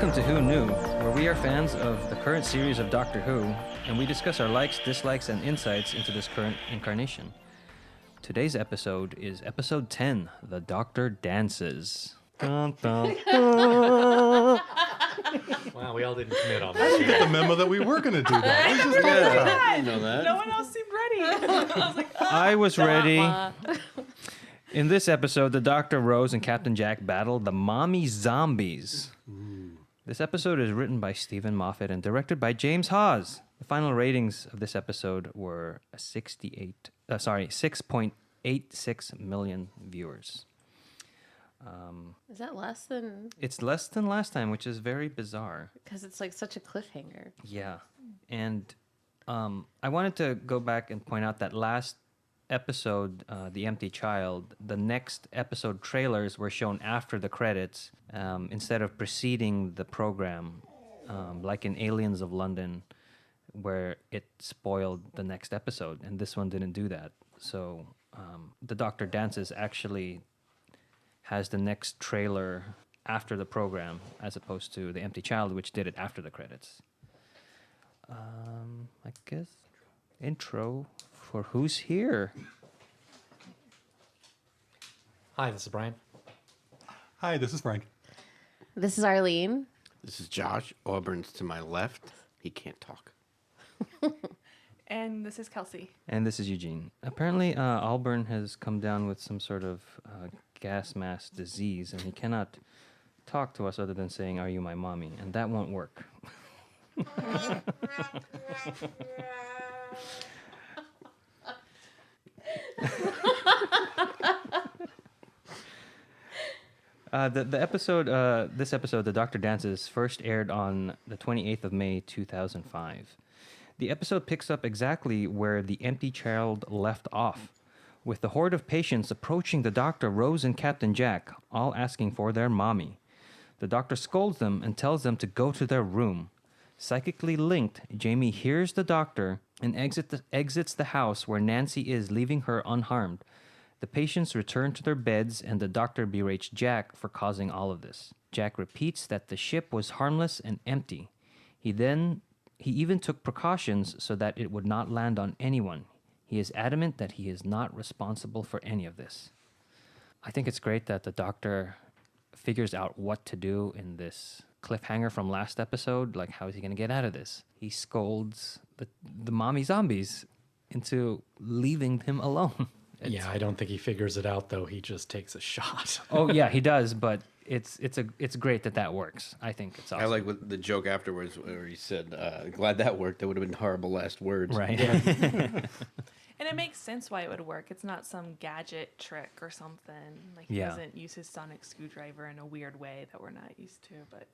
Welcome to Who Knew, where we are fans of the current series of Doctor Who, and we discuss our likes, dislikes, and insights into this current incarnation. Today's episode is episode 10, The Doctor Dances. Dun, dun, dun. Wow, we all didn't commit on I that. didn't get the memo that we were going to do that. We just talked about it. You know that. No one else seemed ready. I was like, I was ready. In this episode, the Doctor, Rose, and Captain Jack battle the Mommy Zombies. This episode is written by Stephen Moffat and directed by James Hawes. The final ratings of this episode were 6.86 million viewers. Is that less than... It's less than last time, which is very bizarre. Because it's like such a cliffhanger. Yeah. And I wanted to go back and point out that last episode, The Empty Child, the next episode trailers were shown after the credits instead of preceding the program, like in Aliens of London, where it spoiled the next episode, and this one didn't do that. So The Doctor Dances actually has the next trailer after the program, as opposed to The Empty Child, which did it after the credits. I guess intro for Who's Here. Hi, this is Brian. Hi, this is Frank. This is Arlene. This is Josh. Auburn's to my left. He can't talk. and this is Kelsey. And this is Eugene. Apparently, Alburn has come down with some sort of gas mask disease, and he cannot talk to us other than saying, "Are you my mommy?" And that won't work. This episode, The Doctor Dances, first aired on the 28th of May, 2005. The episode picks up exactly where The Empty Child left off, with the horde of patients approaching the Doctor, Rose, and Captain Jack, all asking for their mommy. The Doctor scolds them and tells them to go to their room. Psychically linked, Jamie hears the Doctor and exits the house where Nancy is, leaving her unharmed. The patients return to their beds, and the Doctor berates Jack for causing all of this. Jack repeats that the ship was harmless and empty. He even took precautions so that it would not land on anyone. He is adamant that he is not responsible for any of this. I think it's great that the Doctor figures out what to do in this cliffhanger from last episode. Like, how is he going to get out of this? He scolds the mommy zombies into leaving him alone. Yeah, I don't think he figures it out, though. He just takes a shot. Oh, yeah, he does, but it's great that works. I think it's awesome. I like what the joke afterwards where he said, glad that worked. That would have been horrible last words. Right. And it makes sense why it would work. It's not some gadget trick or something. Like, he doesn't use his sonic screwdriver in a weird way that we're not used to, but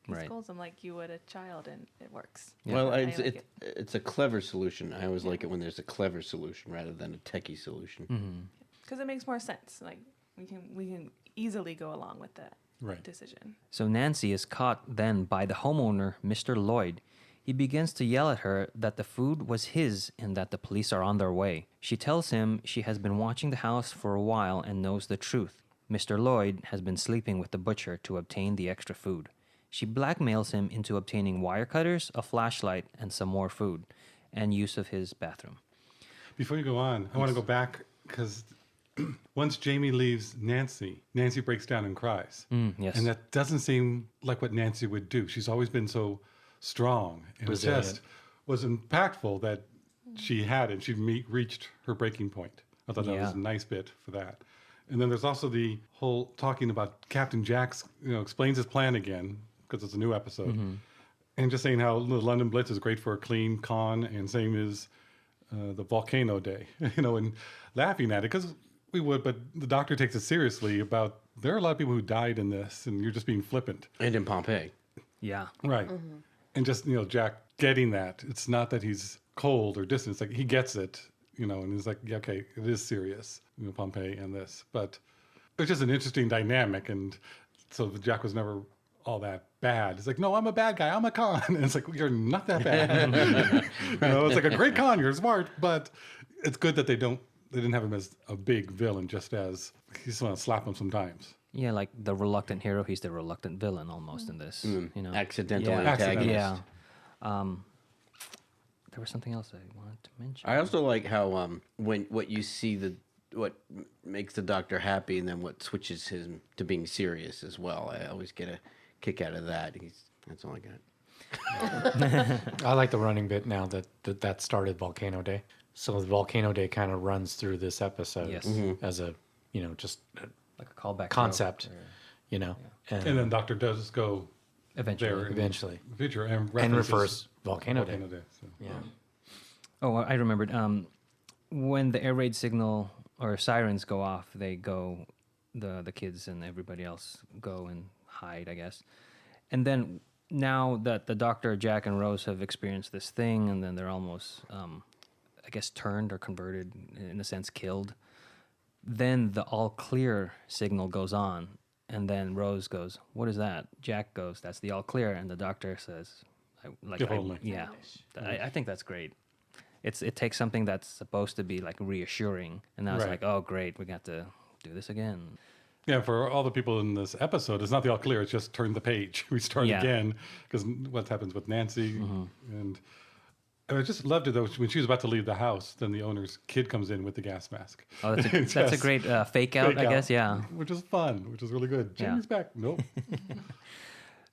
he scolds him like you would a child, and it works. Yeah. Well, it's a clever solution. I always like it when there's a clever solution rather than a techie solution. Because it makes more sense. Like, we can easily go along with that decision. So Nancy is caught then by the homeowner, Mr. Lloyd. He begins to yell at her that the food was his and that the police are on their way. She tells him she has been watching the house for a while and knows the truth. Mr. Lloyd has been sleeping with the butcher to obtain the extra food. She blackmails him into obtaining wire cutters, a flashlight, and some more food, and use of his bathroom. Before you go on, I want to go back because once Jamie leaves Nancy breaks down and cries. Yes. And that doesn't seem like what Nancy would do. She's always been so strong. And it just was impactful that she had it. She reached her breaking point. I thought that was a nice bit for that. And then there's also the whole talking about Captain Jack's, explains his plan again, because it's a new episode. And just saying how the London Blitz is great for a clean con, and same as the volcano day, and laughing at it, because we would, but the Doctor takes it seriously about there are a lot of people who died in this, and you're just being flippant. And in Pompeii. Yeah. Right. And just, Jack getting that. It's not that he's cold or distant. It's like he gets it, and he's like, yeah, okay, it is serious, Pompeii and this. But it's just an interesting dynamic. And so Jack was never all that bad. It's like, no, I'm a bad guy. I'm a con. And it's like, you're not that bad. It's like a great con. You're smart. But it's good that they didn't have him as a big villain, just as you just want to slap him sometimes. Yeah, like the reluctant hero, he's the reluctant villain almost in this. You know, Accidental Yeah. antagonist. yeah. There was something else I wanted to mention. I also like how when what you see what makes the Doctor happy and then what switches him to being serious as well. I always get a kick out of that. That's all I got. I like the running bit now that started Volcano Day. So the Volcano Day kind of runs through this episode Yes. as a, just a like a callback concept, joke and And then Doctor does go eventually. there in eventually. the future and refers references Volcano Day. So. Yeah. Oh, I remembered. When the air raid signal or sirens go off, they go, the kids and everybody else go and hide, I guess. And then now that the Doctor, Jack, and Rose have experienced this thing, and then they're almost, I guess, turned or converted, in a sense, killed. Then the all clear signal goes on, and then Rose goes, "What is that?" Jack goes, "That's the all clear," and the Doctor says, "Yeah." I think that's great. It takes something that's supposed to be like reassuring, and now it's Right. like, oh great, we got to do this again. Yeah, for all the people in this episode, it's not the all clear. It's just turn the page. We start Yeah. again because what happens with Nancy and I just loved it though when she was about to leave the house. Then the owner's kid comes in with the gas mask. Oh, that's a Just great fake out, I out, guess. Yeah. which is fun, which is really good. Yeah. Jamie's back. Nope.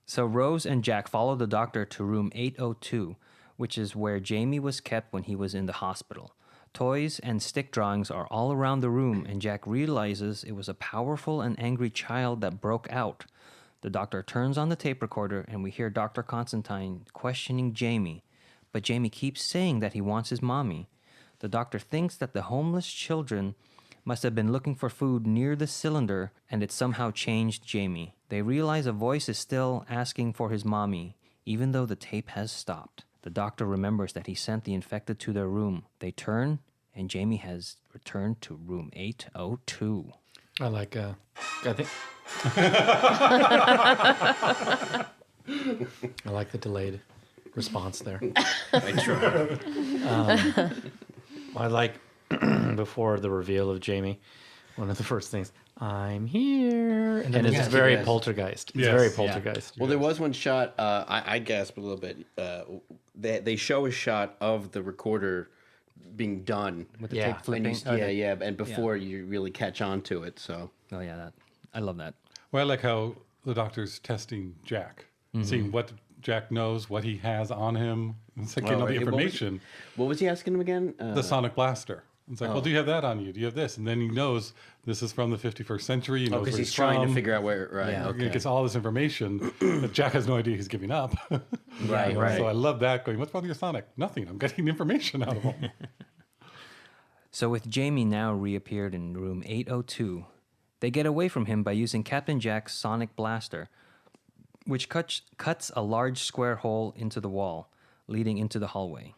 So Rose and Jack follow the Doctor to room 802, which is where Jamie was kept when he was in the hospital. Toys and stick drawings are all around the room, and Jack realizes it was a powerful and angry child that broke out. The Doctor turns on the tape recorder, and we hear Dr. Constantine questioning Jamie, but Jamie keeps saying that he wants his mommy. The Doctor thinks that the homeless children must have been looking for food near the cylinder, and it somehow changed Jamie. They realize a voice is still asking for his mommy, even though the tape has stopped. The Doctor remembers that he sent the infected to their room. They turn, and Jamie has returned to room 802. I like, I think. I like the delayed response there. I try. I like before the reveal of Jamie, one of the first things, "I'm here," and it's Yes, very yes. poltergeist. It's Yes. very Yeah. poltergeist. Well, there was one shot. I gasped a little bit. They show a shot of the recorder being done With the Yeah. tape flipping. And and before you really catch on to it. So Oh, yeah, I love that. Well, I like how the Doctor's testing Jack, seeing what Jack knows, what he has on him, and getting all the right. information. what was he asking him again? The sonic blaster. It's like, well, do you have that on you? Do you have this? And then he knows this is from the 51st century. He knows because where he's trying from. to figure out where. Right. Yeah. He Okay. gets all this information that Jack has no idea he's giving up. Right. Right. So I love that. Going, what's wrong with your Sonic? Nothing. I'm getting information out of him. So with Jamie now reappeared in room 802, they get away from him by using Captain Jack's sonic blaster, which cuts a large square hole into the wall, leading into the hallway.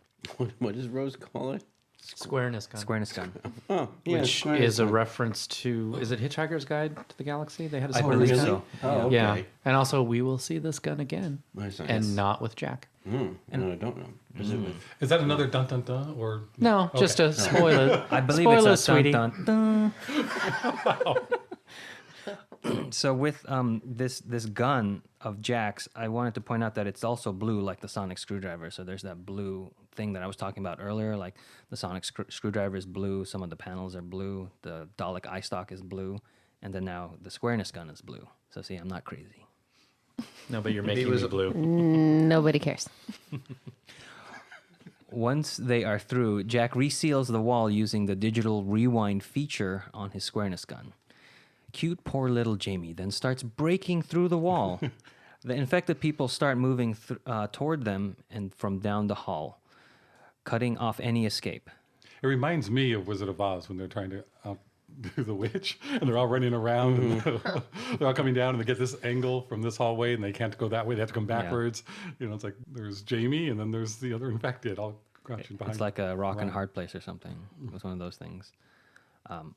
What does Rose call it? Squareness gun. Squareness gun. Oh, yeah, Which square is a gun. reference to, is it Hitchhiker's Guide to the Galaxy? They had a I squareness believe gun. so. Oh, okay. Yeah, and also we will see this gun again, Nice. and not with Jack. No, I don't know. Is it with? Is that another dun dun dun or No, just a spoiler. I believe Spoiler, it's a sweetie. dun, dun, dun. So with this gun of Jack's, I wanted to point out that it's also blue, like the sonic screwdriver. So there's that blue thing that I was talking about earlier. Like the sonic screwdriver is blue. Some of the panels are blue. The Dalek eye stalk is blue, and then now the squareness gun is blue. So see, I'm not crazy. No, but you're Maybe making it was me a- blue. Nobody cares. Once they are through, Jack reseals the wall using the digital rewind feature on his squareness gun. Cute poor little Jamie then starts breaking through the wall. The infected people start moving toward them and from down the hall, cutting off any escape. It reminds me of Wizard of Oz when they're trying to outdo the witch and they're all running around and they're all coming down and they get this angle from this hallway and they can't go that way. They have to come backwards. You know, it's like there's Jamie and then there's the other infected all crouching behind. It's like a rock and hard place or something. It was one of those things.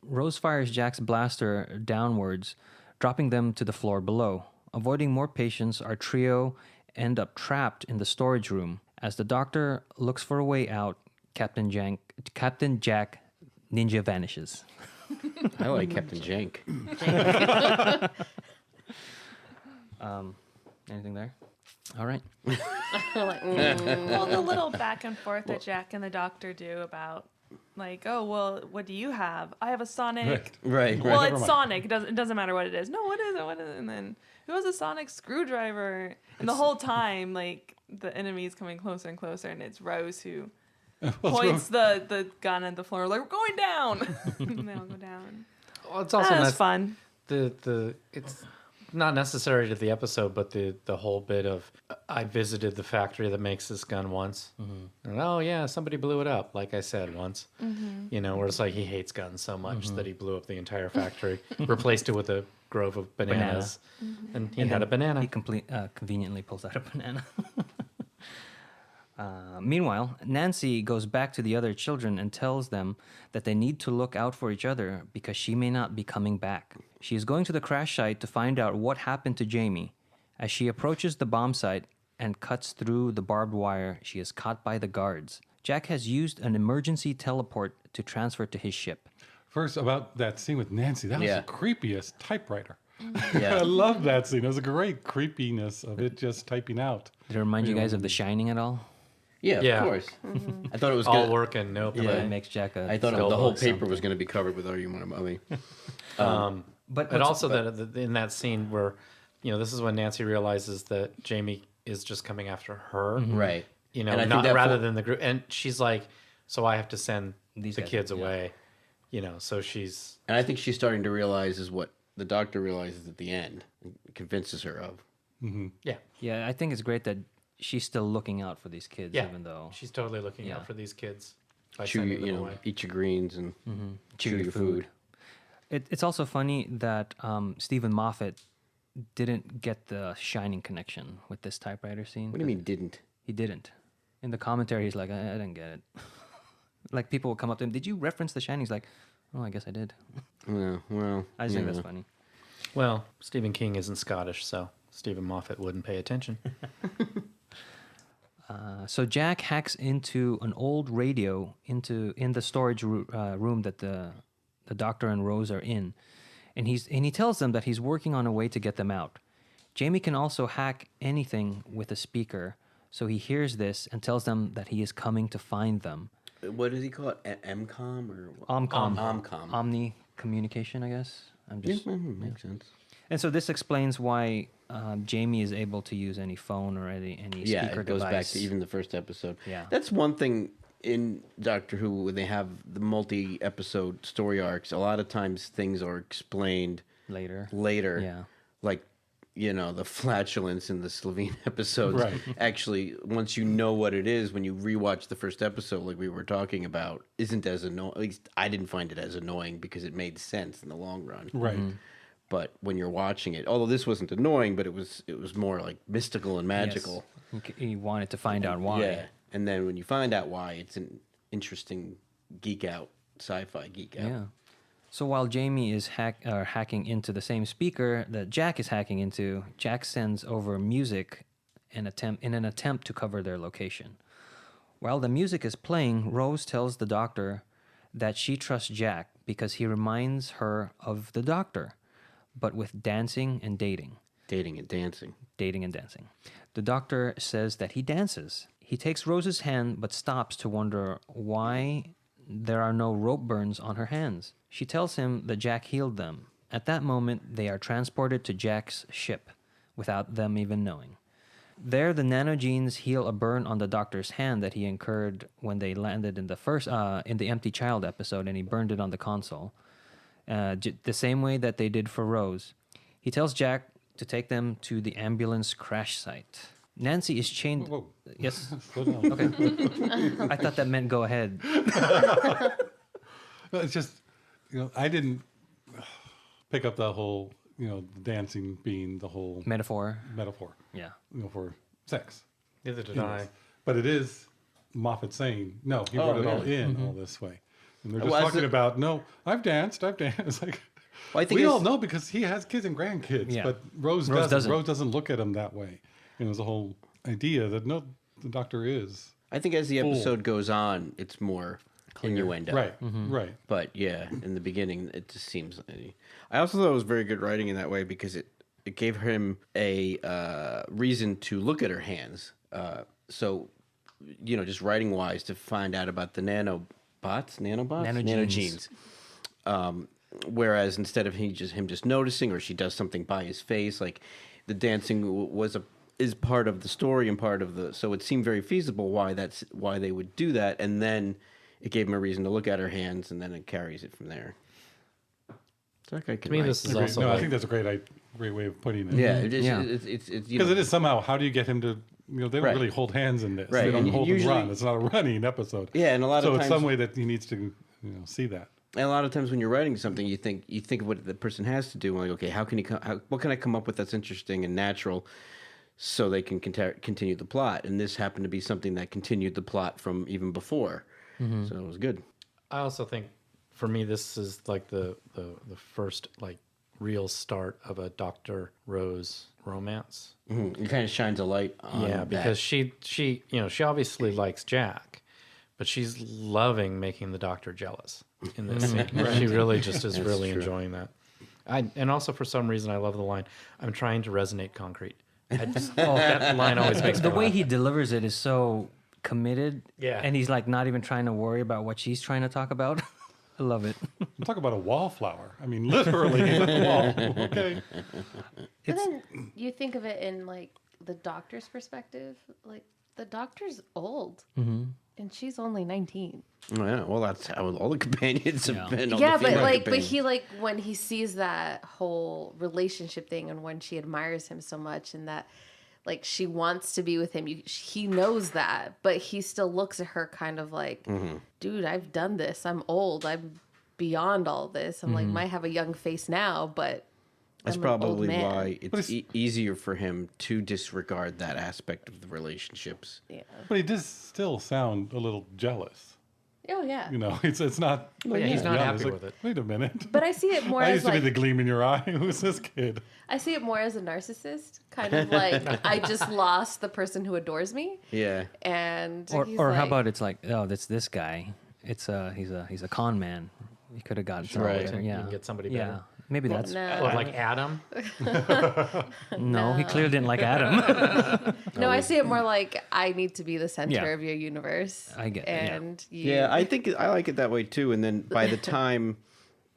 Rose fires Jack's blaster downwards, dropping them to the floor below. Avoiding more patients, our trio end up trapped in the storage room. As the Doctor looks for a way out, Captain Jack ninja vanishes. I like Captain Jank. Anything there? All right. Well, the little back and forth that Jack and the doctor do about, like, oh, well, what do you have? I have a Sonic. Right. Well, Never it's mind. Sonic. It doesn't matter what it is. No, what is it? What is it? And then who has a Sonic screwdriver? And the whole time, like, the enemy is coming closer and closer, and it's Rose who points the gun at the floor, like, we're going down. And they all go down. Well, it's also That's nice. fun. It's not necessary to the episode, but the whole bit of I visited the factory that makes this gun once. And, oh yeah, somebody blew it up. Like I said once, you know, where it's like he hates guns so much that he blew up the entire factory, replaced it with a grove of bananas, and he had a banana. He conveniently pulls out a banana. Meanwhile, Nancy goes back to the other children and tells them that they need to look out for each other because she may not be coming back. She is going to the crash site to find out what happened to Jamie. As she approaches the bomb site and cuts through the barbed wire, she is caught by the guards. Jack has used an emergency teleport to transfer to his ship. First, about that scene with Nancy, that was Yeah. the creepiest typewriter. Yeah. I love that scene. It was a great creepiness of it just typing out. Did it remind you guys of The Shining at all? Yeah, Yeah. of course. I thought it was All gonna, work and no play. Yeah. It makes Jack a I thought Still the whole looks paper was going to be covered with "Oh, you want a mummy." But But also that in that scene where, you know, this is when Nancy realizes that Jamie is just coming after her, Right. you know, And I think not that rather fo- than the group. And she's like, so I have to send These the guys, kids yeah. away, you know. So she's And I think she's starting to realize is what the doctor realizes at the end, and convinces her of. yeah, Yeah, I think it's great that she's still looking out for these kids, yeah. even though She's totally looking Yeah. out for these kids by Chew, sending you them know, away. eat your greens and chew your food. It's also funny that Stephen Moffat didn't get the Shining connection with this typewriter scene. What do you mean didn't? He didn't. In the commentary, he's like, I didn't get it. Like, people will come up to him, did you reference The Shining? He's like, oh, I guess I did. Well, I just think you that's know. funny. Well, Stephen King isn't Scottish, so Stephen Moffat wouldn't pay attention. So Jack hacks into an old radio in the storage room that the doctor and Rose are in, and he tells them that he's working on a way to get them out. Jamie can also hack anything with a speaker, so he hears this and tells them that he is coming to find them. What does he call it? MCOM or what? Omcom. Omcom. Omni communication, I guess. Makes sense. And so this explains why Jamie is able to use any phone or any Yeah, speaker it goes device. back to even the first episode. Yeah. That's one thing in Doctor Who when they have the multi-episode story arcs. A lot of times things are explained later. later. Like, you know, the flatulence in the Slovene episodes. Right. Actually, once you know what it is, when you rewatch the first episode, like we were talking about, isn't as annoying. At least I didn't find it as annoying because it made sense in the long run. Right. But when you're watching it, although this wasn't annoying, but it was more like mystical and magical. Yes. He wanted to find out why. Yeah. And then when you find out why, it's an interesting geek out, sci-fi geek out. Yeah. So while Jamie is hacking into the same speaker that Jack is hacking into, Jack sends over music in an attempt to cover their location. While the music is playing, Rose tells the doctor that she trusts Jack because he reminds her of the doctor, but with dancing and dating. Dating and dancing. Dating and dancing. The doctor says that he dances. He takes Rose's hand but stops to wonder why there are no rope burns on her hands. She tells him that Jack healed them. At that moment, they are transported to Jack's ship without them even knowing. There, the nanogenes heal a burn on the doctor's hand that he incurred when they landed in the Empty Child episode, and he burned it on the console. The same way that they did for Rose. He tells Jack to take them to the ambulance crash site. Nancy is chained. Whoa. Yes. Slow down. Okay. I thought that meant go ahead. No, it's just, you know, I didn't pick up the whole, you know, dancing being the whole Metaphor. metaphor, Yeah. you know, for sex. Neither did in I. this. But it is Moffat saying, no, he wrote it all in all this way. And they're just Well, as talking it- about, no, I've danced. It's like, Well, I think we it's- all know because he has kids and grandkids, Yeah. but Rose doesn't. Rose doesn't look at him that way. And there's a whole idea that, no, the doctor is. I think as the episode goes on, it's more innuendo. Right, right. But yeah, in the beginning, it just seems. I also thought it was very good writing in that way because it gave him a reason to look at her hands. So, just writing wise to find out about the nanogenes. Whereas instead of him just noticing, or she does something by his face, like the dancing is part of the story and part of the. So it seemed very feasible why they would do that, and then it gave him a reason to look at her hands, and then it carries it from there. So that guy can To me, write. this is Agreed. also. No, I like- think that's a great way of putting it. Yeah, Yeah. it's Because it is somehow. How do you get him to? They don't Right. really hold hands in this. Right, They don't and hold usually- and run. It's not a running episode. Yeah, and a lot so of it's times, some way that he needs to see that. and a lot of times when you're writing something, you think of what the person has to do. Like, okay, what can I come up with that's interesting and natural, so they can continue the plot. And this happened to be something that continued the plot from even before. So it was good. I also think, for me, this is like the first like real start of a Dr. Rose romance. It kind of shines a light on Yeah, because that. she obviously likes Jack, but she's loving making the doctor jealous in this scene. She really just is really enjoying that. And also for some reason I love the line, "I'm trying to resonate concrete." That line always makes me The way laugh. he delivers it is so committed. Yeah. And he's like not even trying to worry about what she's trying to talk about. I love it. Talk about a wallflower. I mean, literally the wall. Okay. But then you think of it in like the doctor's perspective. Like the doctor's old, and she's only 19. Oh, yeah, well, that's how all the companions have been. All Yeah, the but female like, companions. when he sees that whole relationship thing, and when she admires him so much, and that like she wants to be with him, he knows that, but he still looks at her kind of like, dude, I've done this. I'm old. I'm beyond all this. I'm like, might have a young face now, but That's I'm an old probably man. why it's easier for him to disregard that aspect of the relationships. Yeah. But he does still sound a little jealous. Oh yeah. It's not. yeah, he's not yeah, happy it's like, with it. Wait a minute. But I see it more I as used to be like the gleam in your eye. Who's this kid? I see it more as a narcissist, kind of like I just lost the person who adores me, Yeah. and Or he's how like, about it's like, oh, that's this guy. It's he's a con man. He could have gotten something Right. better. You Yeah. can get somebody Yeah. better. Maybe that's no, Or like Adam. no. He clearly didn't like Adam. no, I see it more like I need to be the center Yeah. of your universe. I get it, yeah. and you, Yeah, I think I like it that way too. And then by the time,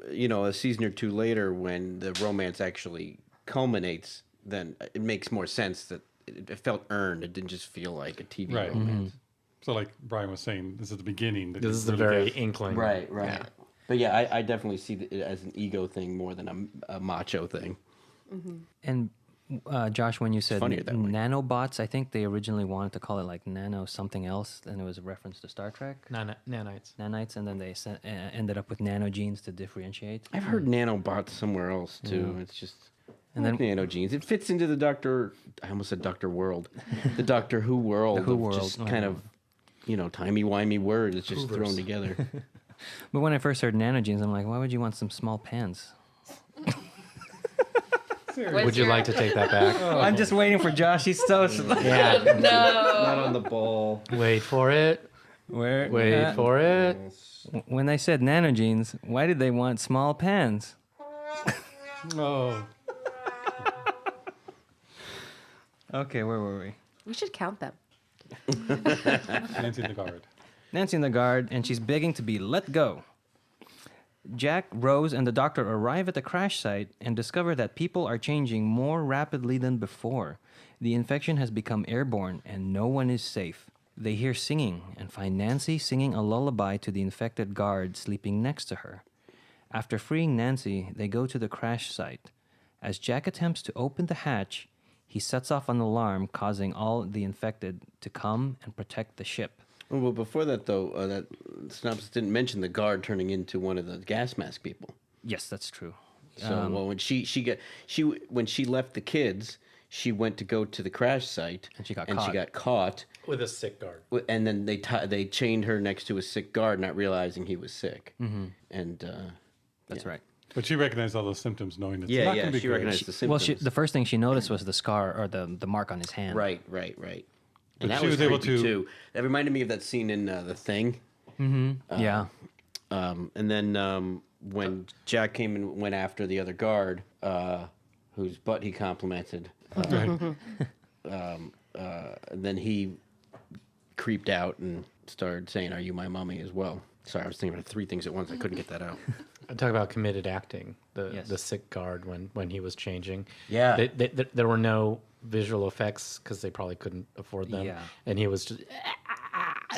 a season or two later, when the romance actually culminates, then it makes more sense that it felt earned. It didn't just feel like a TV Right. romance. So, like Brian was saying, this is the beginning. that This you is the really very get- inkling. Right. But yeah, I definitely see it as an ego thing more than a macho thing. And Josh, when you said funnier that way. nanobots, I think they originally wanted to call it like nano something else, and it was a reference to Star Trek. Nanites. Nanites, and then they ended up with nanogenes to differentiate. I've heard nanobots somewhere else too. It's just. And And then- then nanogenes. It fits into the Doctor. I almost said Doctor World, the Doctor Who world. The Who of world, Just oh, kind yeah. of, timey-wimey words. It's just Hoovers. thrown together. But when I first heard nanogenes, I'm like, why would you want some small pans? What's Would you your- like to take that back? I'm just waiting for Josh. He's so Yeah. Not on the ball. Wait for it. where. Wait for it. When they said nanogenes, why did they want small pans? Oh, Okay, where were we? we should count them. Nancy in the guard. Nancy in the guard, and she's begging to be let go. Jack, Rose, and the doctor arrive at the crash site and discover that people are changing more rapidly than before. The infection has become airborne, and no one is safe. They hear singing and find Nancy singing a lullaby to the infected guard sleeping next to her. After freeing Nancy, they go to the crash site. As Jack attempts to open the hatch, he sets off an alarm, causing all the infected to come and protect the ship. Oh, well, before that though, that synopsis didn't mention the guard turning into one of the gas mask people. Yes, that's true. So well, when when she left the kids, she went to go to the crash site, And she got She caught. got caught, With a sick guard. and then they chained her next to a sick guard, not realizing he was sick. Mm-hmm. And That's right. But she recognized all those symptoms, knowing it's yeah, not yeah, going to be she great. recognized the symptoms. Well, the first thing she noticed was the scar or the mark on his hand. Right. But And that she was was able creepy to- too. That reminded me of that scene in The Thing, Yeah. And then when Jack came and went after the other guard, whose butt he complimented, and then he creeped out and started saying, "Are you my mummy?" as well. Sorry, I was thinking about 3 things at once. I couldn't get that out. I talk about committed acting. Yes. The sick guard when he was changing. Yeah. There were no visual effects because they probably couldn't afford them. Yeah. And he was just,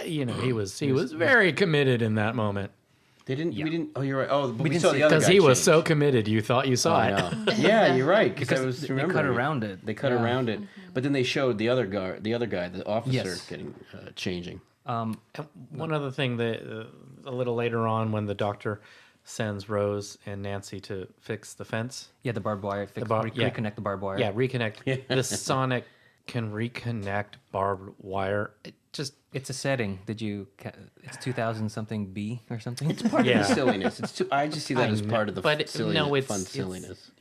he was very committed in that moment. They didn't. We didn't. Oh, you're right. Oh, but we saw see the other Because guy he was change. so committed, you thought you saw I it. know. Yeah, you're right. Because I was they cut remembering it. around it. They cut around it, but then they showed the other guy, the officer, Yes. getting changing. And one other thing that a little later on, when the doctor sends Rose and Nancy to fix the fence. Yeah, the barbed wire. Yeah. Reconnect the barbed wire. Yeah, reconnect. The Sonic can reconnect barbed wire. It just It's a setting. It's 2000 something B or something? It's part of the silliness. I just see that as know, part of the but fun silliness.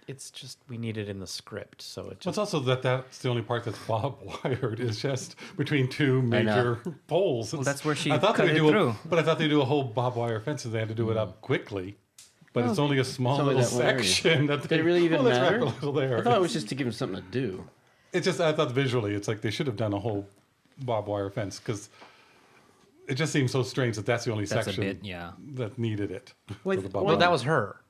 It's just we need it in the script, so it Well, it's just also that's the only part that's wired is just between 2 major poles. Well, that's where she I thought cut they it do through. but I thought they do a whole barbed wire fence and they had to do it up quickly. But it's only a small only little that one area. section. That Did it really even let's wrap matter? a little there. I thought it was just to give him something to do. It's just I thought visually it's like they should have done a whole barbed wire fence because it just seems so strange that that's the only That's a section bit, yeah. that needed it. Wait, for the barbed well, that wire. was her.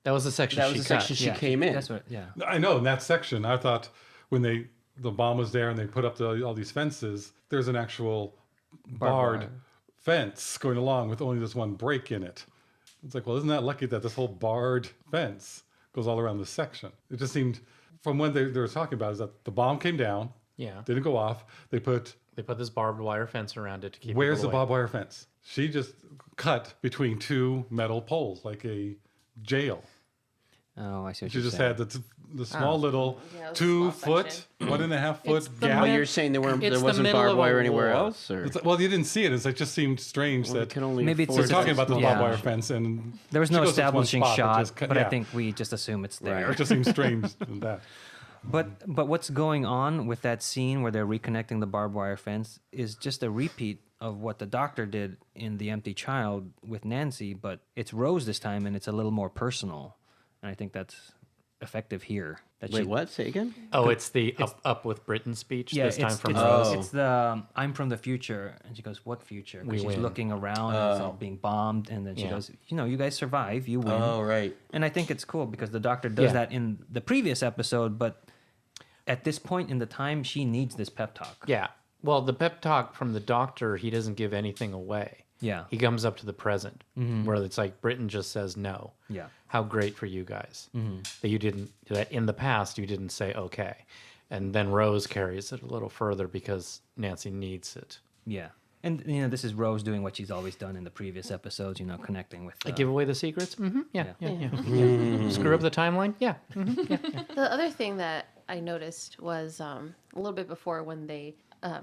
That was the section That she was the cut. section she Yeah, came in. That's what, yeah. I know in that section. I thought when the bomb was there and they put up all these fences, there's an actual barred wire. fence going along with only this one break in it. It's like, well, isn't that lucky that this whole barred fence goes all around this section? It just seemed, from when they were talking about, is that the bomb came down, Yeah. didn't go off. They put this barbed wire fence around it to keep. where's people the away. barbed wire fence? She just cut between 2 metal poles like a jail. Oh, I see what She you're just saying. had the small little Yeah, it was a 2 small foot, section. 1.5 foot the gap. Oh, you're saying there It's the wasn't middle barbed of a wire anywhere war. else, or It's like, well, you didn't see it. It's like just seemed strange well, it that can only Maybe it's we're just talking about the yeah. barbed wire fence, and There was she no goes to one establishing spot, shot, just cut- but yeah. I think we just assume it's there. it just seems strange than that. But what's going on with that scene where they're reconnecting the barbed wire fence is just a repeat of what the doctor did in The Empty Child with Nancy, but it's Rose this time and it's a little more personal. And I think that's effective here. That wait, what? Say again. Oh, it's the up with Britain speech Yeah, this time it's, from it's, Rose. it's the I'm from the future, and she goes, "What future?" 'Cause We she's win. looking around, and it's all being bombed, and then she Yeah. goes, "You guys survive, you win." Oh, right. And I think it's cool because the doctor does Yeah. that in the previous episode, but at this point in the time, she needs this pep talk. Yeah. Well, the pep talk from the doctor, he doesn't give anything away. Yeah. He comes up to the present, where it's like Britain just says no. Yeah. How great for you guys that you didn't, that in the past you didn't say okay. And then Rose carries it a little further because Nancy needs it. Yeah. And, this is Rose doing what she's always done in the previous episodes, connecting with... I give away the secrets? Mm-hmm. Yeah. Screw up the timeline? Yeah. The other thing that I noticed was a little bit before when they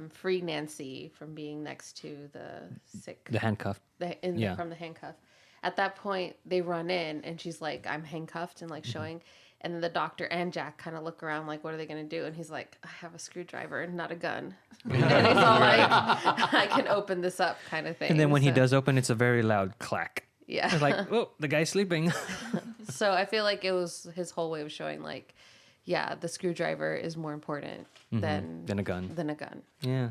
free Nancy from being next to the sick the handcuff. Yeah. from the handcuff. At that point, they run in and she's like, "I'm handcuffed," and like showing. And then the doctor and Jack kind of look around like, what are they going to do? And he's like, "I have a screwdriver, not a gun." And he's all like, "I can open this up," kind of thing. And then when he So, does open, it's a very loud clack. yeah. It's like, oh, the guy's sleeping. So I feel like it was his whole way of showing like, yeah, the screwdriver is more important than Than a gun. Than a gun. Yeah.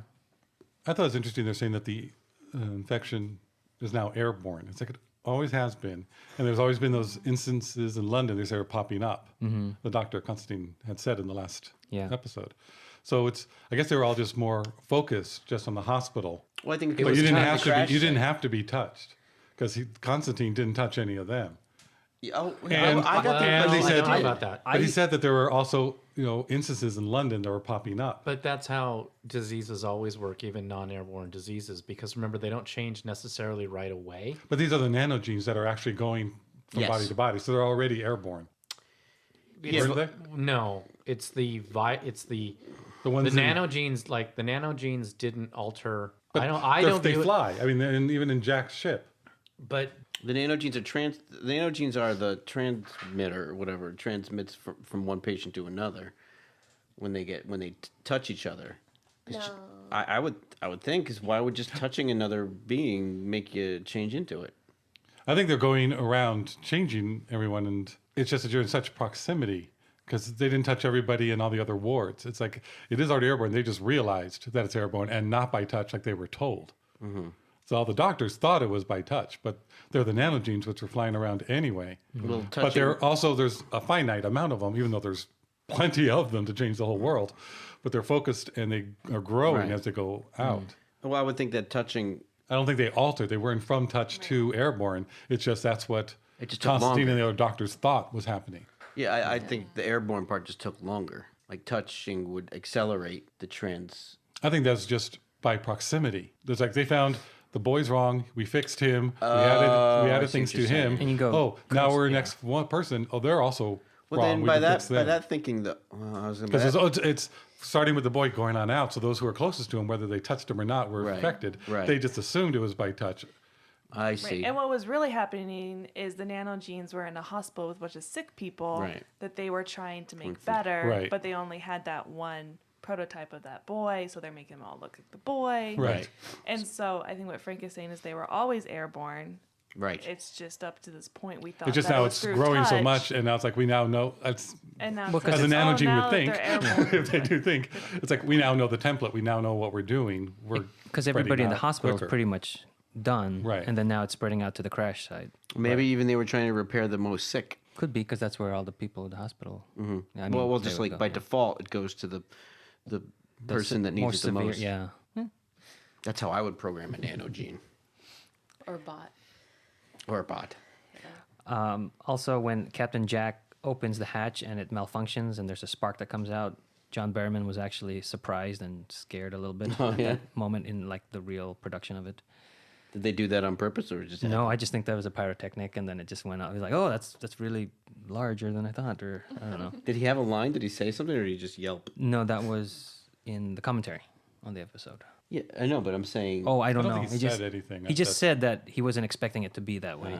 I thought it was interesting. They're saying that the infection is now airborne. It's like it always has been, and there's always been those instances in London. They say are popping up. The Dr. Constantine had said in the last episode. So I guess they were all just more focused just on the hospital. Well, I think But was you didn't kind of have the to be. crash You didn't site. have to be touched because Constantine didn't touch any of them. Oh, And- I got and the they said- I know about that. But he said that there were also instances in London that were popping up. But that's how diseases always work, even non-airborne diseases, because remember, they don't change necessarily right away. But these are the nanogenes that are actually going from Yes. body to body, so they're already airborne. It's- Were they? No, it's the The the ones in- nanogenes. Like the nanogenes didn't alter. but I don't. They view it- fly. I mean, and even in Jack's ship. But The nanogenes are the transmitter or whatever transmits from one patient to another when they touch each other, No. I would think, because why would just touching another being make you change into it? I think they're going around changing everyone, and it's just that you're in such proximity because they didn't touch everybody in all the other wards. It's like it is already airborne. They just realized that it's airborne and not by touch like they were told. So all the doctors thought it was by touch, but they're the nanogenes which are flying around anyway. Well, But touching, there's a finite amount of them, even though there's plenty of them to change the whole world. But they're focused and they are growing Right. as they go out. well, I would think that touching. I don't think they altered. They weren't from touch to airborne. It's just that's what It just took Constantine longer. and the other doctors thought was happening. Yeah, I think the airborne part just took longer. Like touching would accelerate the trends. I think that's just by proximity. There's like they found the boy's wrong. We fixed him. We I added see things what you're to him. saying. And you go, oh, now we're next one person. Oh, they're also Well, wrong. then We by can fix that them. thinking that I was gonna. Because it's starting with the boy going on out. So those who are closest to him, whether they touched him or not, were Right, affected. right. They just assumed it was by touch. I see. Right. And what was really happening is the nanogenes were in a hospital with a bunch of sick people Right. that they were trying to make better, Right. but they only had that one prototype of that boy, so they're making them all look like the boy. Right. And so I think what Frank is saying is they were always airborne. Right. It's just up to this point we thought It's just that now it it's was through growing so touch, much, and now it's like we now know. It's and now Well, it's 'cause as a like, nanogene now would think. that they're airborne. If they do think, it's like we now know the template. We now know what we're doing. We're Because spreading everybody in the out hospital is quicker. pretty much done, Right. and then now it's spreading out to the crash site. Maybe even they were trying to repair the most sick. Could be because that's where all the people in the hospital. Yeah, I mean, Well, they just would like go, by yeah. default, it goes to the The person that more needs it the severe- most. Yeah. That's how I would program a nanogene Or bot. or a bot. Also, when Captain Jack opens the hatch and it malfunctions and there's a spark that comes out, John Barrowman was actually surprised and scared a little bit at yeah? that moment in like the real production of it. Did they do that on purpose or just? No, I just think that was a pyrotechnic, and then it just went out. He was like, "Oh, that's really larger than I thought," or I don't know. Did he have a line? Did he say something or did he just yelp? No, that was in the commentary on the episode. Yeah, I know, but I'm saying. Oh, I I don't don't know. think he said anything. He just That's- said that he wasn't expecting it to be that way.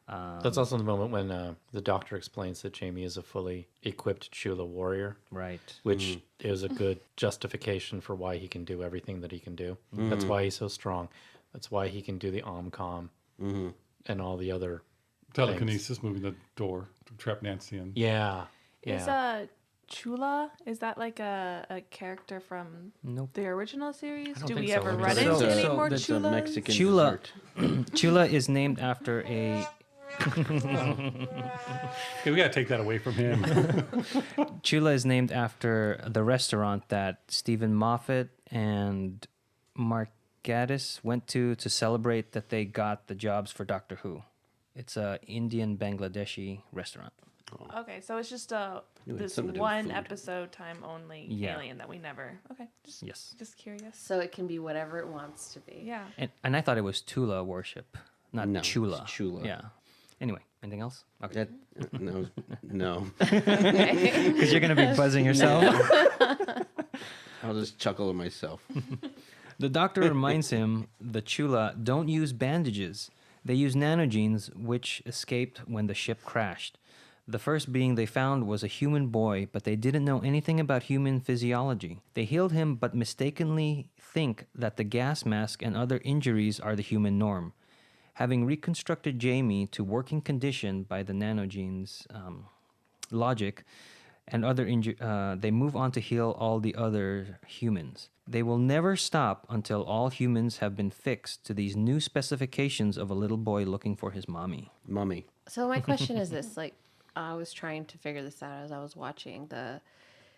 That's also the moment when the doctor explains that Jamie is a fully equipped Chula warrior, Right. which is a good justification for why he can do everything that he can do. That's why he's so strong. That's why he can do the omcom and all the other telekinesis, moving the door to trap Nancy in. Yeah. Is Chula, is that like a character from Nope. the original series? don't Do think we so. ever Let me run see. into So- any so more That's a Chulas? Mexican Chula. dessert. Chula is named after a Okay, we got to take that away from him. Chula is named after the restaurant that Stephen Moffat and Mark Gatiss went to celebrate that they got the jobs for Doctor Who. It's a Indian Bangladeshi restaurant. Okay, so it's just Knew it had this something to do with one food. episode time only Yeah. alien that we never. Okay, Yes. just curious. So it can be whatever it wants to be. Yeah. And I thought it was Tula worship, not No, it's Chula. Chula. Yeah. Anyway, anything else? Okay. That no. Because you're going to be buzzing yourself. I'll just chuckle to myself. The doctor reminds him the Chula don't use bandages. They use nanogenes, which escaped when the ship crashed. The first being they found was a human boy, but they didn't know anything about human physiology. They healed him, but mistakenly think that the gas mask and other injuries are the human norm. Having reconstructed Jamie to working condition by the nanogenes logic and other they move on to heal all the other humans. They will never stop until all humans have been fixed to these new specifications of a little boy looking for his mommy. Mummy. So my question is this: like, I was trying to figure this out as I was watching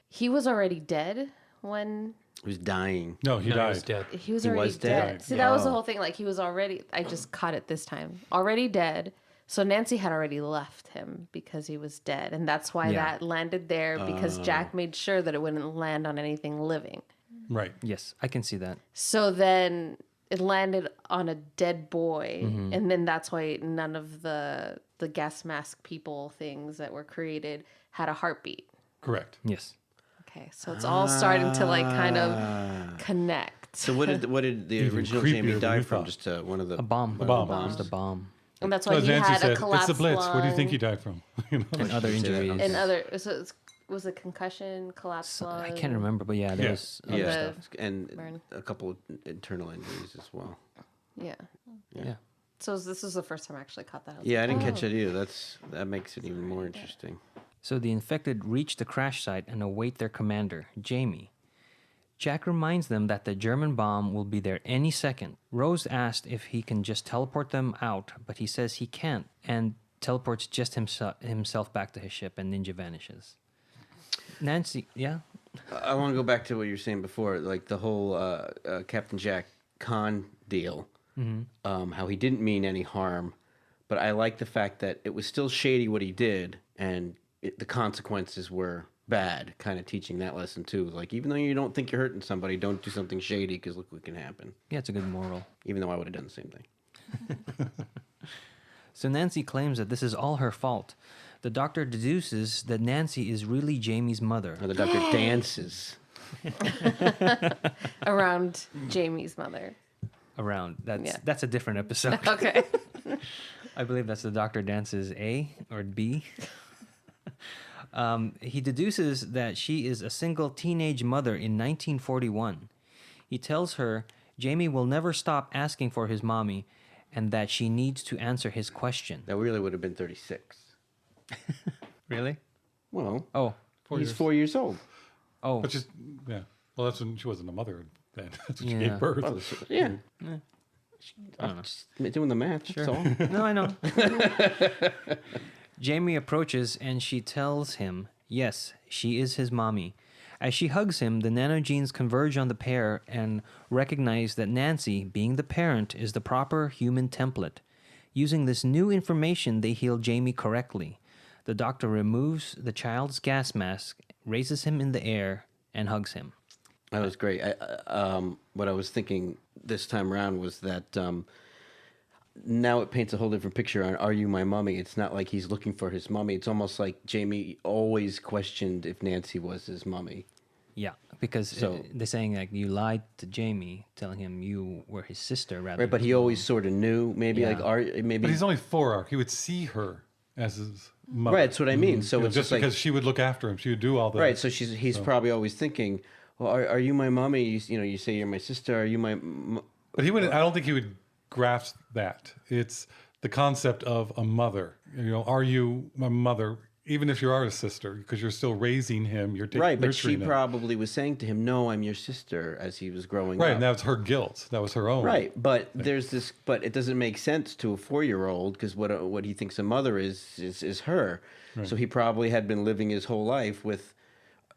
he was already dead when Who's dying? No, he No, died. he was dead. he was He already was dead? dead. See, that was the Oh. whole thing. Like, he was already. I just caught it this time. Already dead. So Nancy had already left him because he was dead, and that's why Yeah. that landed there because Jack made sure that it wouldn't land on anything living. Right. Yes, I can see that. So then it landed on a dead boy, and then that's why none of the gas mask people things that were created had a heartbeat. Correct. Yes. Okay, so it's all starting to like kind of connect. So what did the Even original creepier Jamie than die we from? thought. Just one of the A bomb. A bomb. Just a bomb. And that's why As he Nancy had said, a it's collapsed the Blitz. What do you think lung he died from? You know, And like- other say that, injuries. and other. So it's was a concussion, collapsed So, lung. I can't remember, but yeah, there was other Yeah, stuff. and burn. a couple of internal injuries as well. Yeah. Yeah. So this was the first time I actually caught that. Yeah, I didn't "Oh." catch that either. That makes it even more interesting. So the infected reach the crash site and await their commander, Jamie. Jack reminds them that the German bomb will be there any second. Rose asked if he can just teleport them out, but he says he can't, and teleports just himself back to his ship, and Ninja vanishes. Nancy, yeah? I want to go back to what you were saying before, like the whole Captain Jack Khan deal. How he didn't mean any harm, but I like the fact that it was still shady what he did, and the consequences were bad. Kind of teaching that lesson too. Like, even though you don't think you're hurting somebody, don't do something shady because look what can happen. Yeah, it's a good moral. Even though I would have done the same thing. So Nancy claims that this is all her fault. The doctor deduces that Nancy is really Jamie's mother. Or the doctor dances. Around Jamie's mother. Around. That's Yeah. that's a different episode. Okay. I believe that's the doctor dances A or B. He deduces that she is a single teenage mother in 1941. He tells her Jamie will never stop asking for his mommy and that she needs to answer his question. That really would have been 36. Really? Well, Oh. he's 4 years old. Oh. But she's, yeah. Well, that's when she wasn't a mother then. That's when she Yeah. gave birth. Well, yeah. I don't know. Just doing the math. That's all. No, I know. Jamie approaches and she tells him, yes, she is his mommy. As she hugs him, the nanogenes converge on the pair and recognize that Nancy, being the parent, is the proper human template. Using this new information, they heal Jamie correctly. The doctor removes the child's gas mask, raises him in the air, and hugs him. That was great. What I was thinking this time around was that now it paints a whole different picture on Are You My Mummy? It's not like he's looking for his mummy. It's almost like Jamie always questioned if Nancy was his mummy. Yeah, because So- they're saying like you lied to Jamie, telling him you were his sister rather. Right, but than he his always mom. sort of knew. Maybe Yeah. like maybe But he's only 4. He would see her as his mother. right. That's what I mean. So You know, it's just just because like she would look after him, she would do all the right. So he's probably always thinking, well, are you my mummy? You say you're my sister. Are you my? But he would. I don't think he would grasp that. It's the concept of a mother. You know, are you my mother? Even if you are a sister, because you're still raising him, you're taking Right, but she nurturing him. probably was saying to him, "No, I'm your sister," as he was growing Right, up. and that was her guilt. That was her own. Right, but there's this. But it doesn't make sense to a 4-year-old because what he thinks a mother is her. So he probably had been living his whole life with,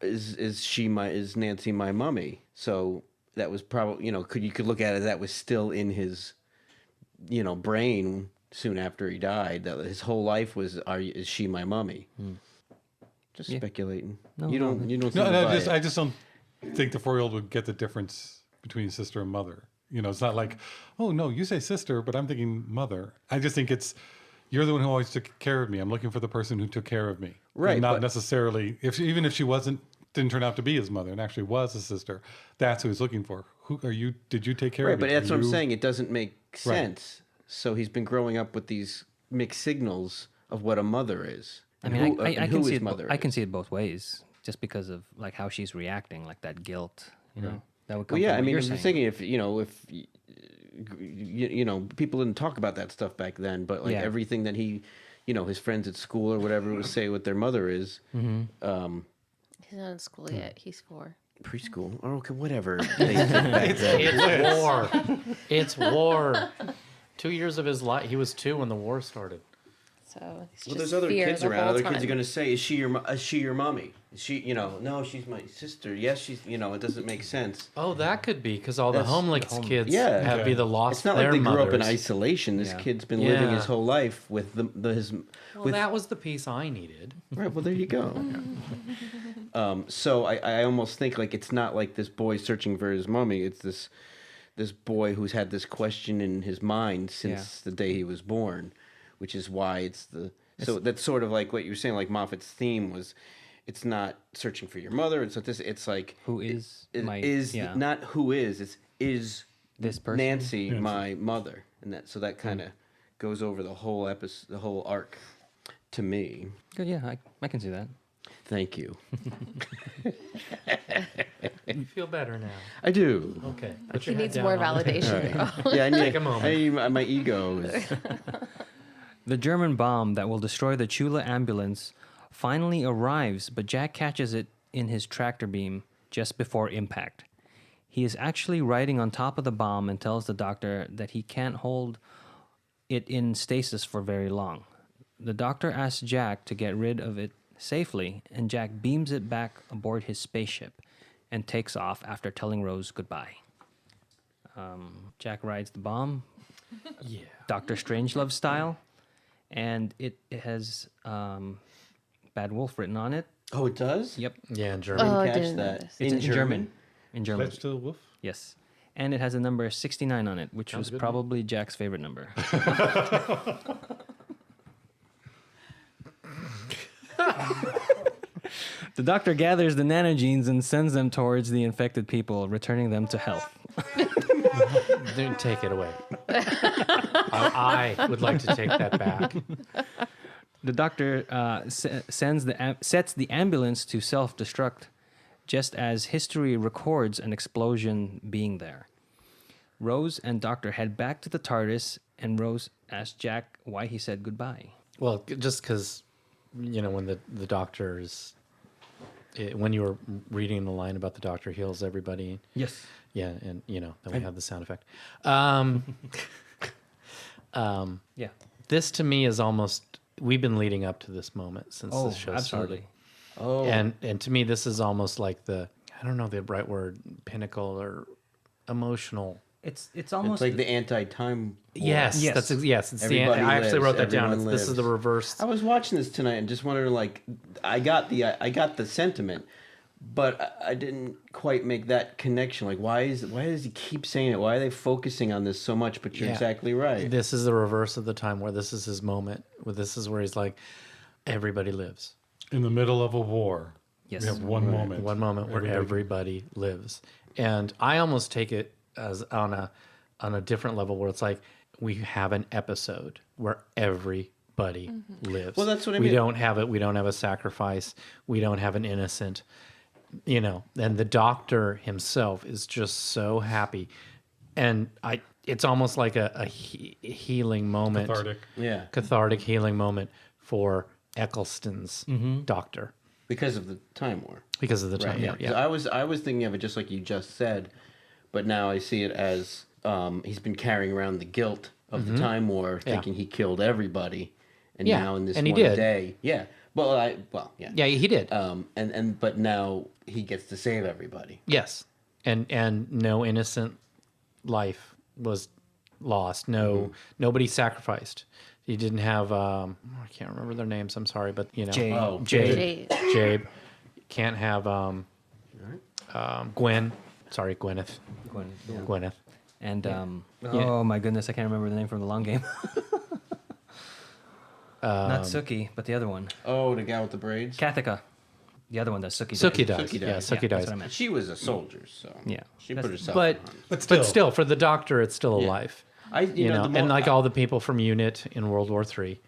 is Nancy my mummy? So that was probably you could look at it that was still in his, brain soon after he died. That his whole life was is she my mummy? Just speculating. No, you don't. You don't. No, seem to buy it. I just don't think the 4-year-old would get the difference between sister and mother. It's not like, oh no, you say sister, but I'm thinking mother. I just think it's you're the one who always took care of me. I'm looking for the person who took care of me. Right, And not but- necessarily even if she didn't turn out to be his mother and actually was a sister. That's who he's looking for. Who are you? Did you take care Right, of me? but that's Are what I'm you- saying. It doesn't make sense. So he's been growing up with these mixed signals of what a mother is. I and mean, who- I and can who see his it. mother I can is. see it both ways, just because of like how she's reacting, like that guilt. That would come. Well, yeah, from I what mean, you're I'm saying. thinking if people didn't talk about that stuff back then, but like Yeah. everything that he, his friends at school or whatever would say what their mother is. He's not in school yet. He's 4. Preschool or okay, whatever. They did back then. It's war. It's war. 2 years of his life. He was 2 when the war started. So it's Well, just there's other fear kids the around. whole Other kids are time. going to say, "Is she your mommy? Is she, no, she's my sister. Yes, she's, it doesn't make sense. Oh, that could be because all the That's- homeless kids Yeah. have Okay. either lost It's not their like they grew up in mothers. isolation. This Yeah. kid's been living Yeah. his whole life with his. Well, with, that was the piece I needed. right. Well, there you go. So I almost think like it's not like this boy searching for his mommy. It's this boy who's had this question in his mind since the day he was born, which is why it's the. So that's sort of like what you were saying. Like Moffat's theme was, it's not searching for your mother. It's not this. It's like Who is it my- is yeah. not who is. Is This person? Nancy my mother, and that kind of goes over the whole episode, the whole arc, to me. Good, yeah, I can see that. Thank you. You feel better now. I do. Okay. He needs more validation. Yeah, I need, Take a moment. my ego is... The German bomb that will destroy the Chula ambulance finally arrives, but Jack catches it in his tractor beam just before impact. He is actually riding on top of the bomb and tells the doctor that he can't hold it in stasis for very long. The doctor asks Jack to get rid of it safely, and Jack beams it back aboard his spaceship and takes off after telling Rose goodbye. Jack rides the bomb, Yeah. Dr. Strangelove style, and it has Bad Wolf written on it. Oh, it does? Yep, Yeah, in I German. Oh, I didn't catch didn't that. notice. it's in German. In German, Fletch to the wolf. yes. And it has a number 69 on it, which Sounds was good, probably Jack's favorite number. The doctor gathers the nanogenes and sends them towards the infected people, returning them to health. Don't take it away. I would like to take that back. The doctor sets the ambulance to self-destruct, just as history records an explosion being there. Rose and Doctor head back to the TARDIS, and Rose asks Jack why he said goodbye. Well, just because, when the doctor is... when you were reading the line about the doctor heals everybody... Yes. Yeah, and, then we have the sound effect. Yeah. This, to me, is almost... We've been leading up to this moment since the show absolutely. started. And to me, this is almost like the... I don't know the right word, pinnacle or emotional... It's almost It's like the anti-time war. Yes. It's Everybody I actually lives, wrote that down. everyone This is the lives. reverse. I was watching this tonight and just wondering, like, I got the sentiment, but I didn't quite make that connection. Like, why does he keep saying it? Why are they focusing on this so much? But you're Yeah. exactly right. This is the reverse of the time where this is his moment. Where this is where he's like, everybody lives. In the middle of a war. Yes. We have one moment. One moment where everybody lives. And I almost take it as on a different level where it's like we have an episode where everybody lives. Well, that's what I we mean. don't have it. We don't have a sacrifice. We don't have an innocent. And the doctor himself is just so happy, and it's almost like a healing moment, cathartic healing moment for Eccleston's doctor Because of the time war. because of the time. Right. Yeah. So I was thinking of it just like you just said, but now I see it as he's been carrying around the guilt of the time war, thinking he killed everybody, and Yeah, now in this and he one did. day, yeah. Well, Yeah, he did. But now he gets to save everybody. Yes, and no innocent life was lost. Nobody sacrificed. He didn't have. I can't remember their names. I'm sorry, but Jade. Oh, Jabe. Can't have Gwen. Sorry, Gwyneth. Gwyneth. And oh my goodness, I can't remember the name from the long game. Not Suki, but the other one, Oh, the guy with the braids. Kathika. The other one that Suki. Suki died. dies. Suki Yeah, dies. Suki Yeah, dies. that's what I meant. She was a soldier, so Yeah. she That's- put herself. But on. but still, for the doctor, it's still alive. The more- And like all the people from UNIT in World War III,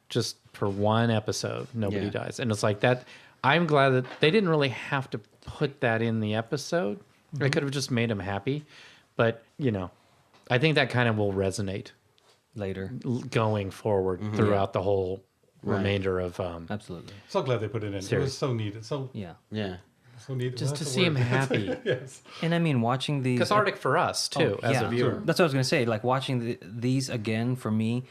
just for one episode, nobody dies, and it's like that. I'm glad that they didn't really have to put that in the episode. They could have just made him happy, but I think that kind of will resonate Later. going forward throughout the whole remainder of Absolutely. So glad they put it in. It Serious. was so needed. So Yeah. yeah. so needed. just to That's see the him word. happy. Yes. And I mean, watching these Cathartic for us too, as yeah. a viewer. That's what I was gonna say. Like watching these again for me,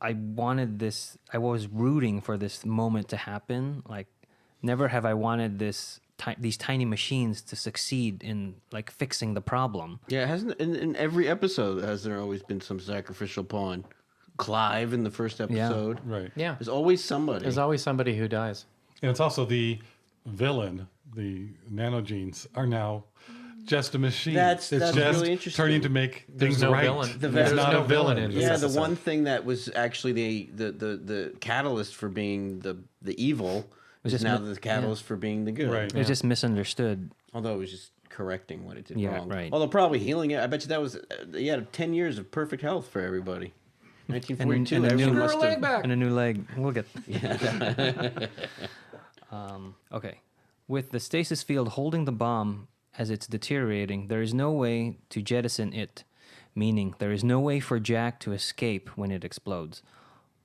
I wanted this. I was rooting for this moment to happen. Like, never have I wanted these tiny machines to succeed in like fixing the problem. Yeah, hasn't in every episode has there always been some sacrificial pawn? Clive in the first episode. Right. Yeah, There's always somebody. there's always somebody who dies. And it's also the villain. The nanogenes are now just a machine. That's just really interesting. turning to make There's things no right. villain. The There's there's no villain in this Yeah, the episode. one thing that was actually the catalyst for being the evil is just now mi- the catalyst for being the good. Right. It was just misunderstood. Although it was just correcting what it did Yeah, wrong. right. Although probably healing it. I bet you that was 10 years of perfect health for everybody. 1942. And a everyone new- must have. back. And a new leg. We'll get. Okay. With the stasis field holding the bomb as it's deteriorating, there is no way to jettison it, meaning there is no way for Jack to escape when it explodes.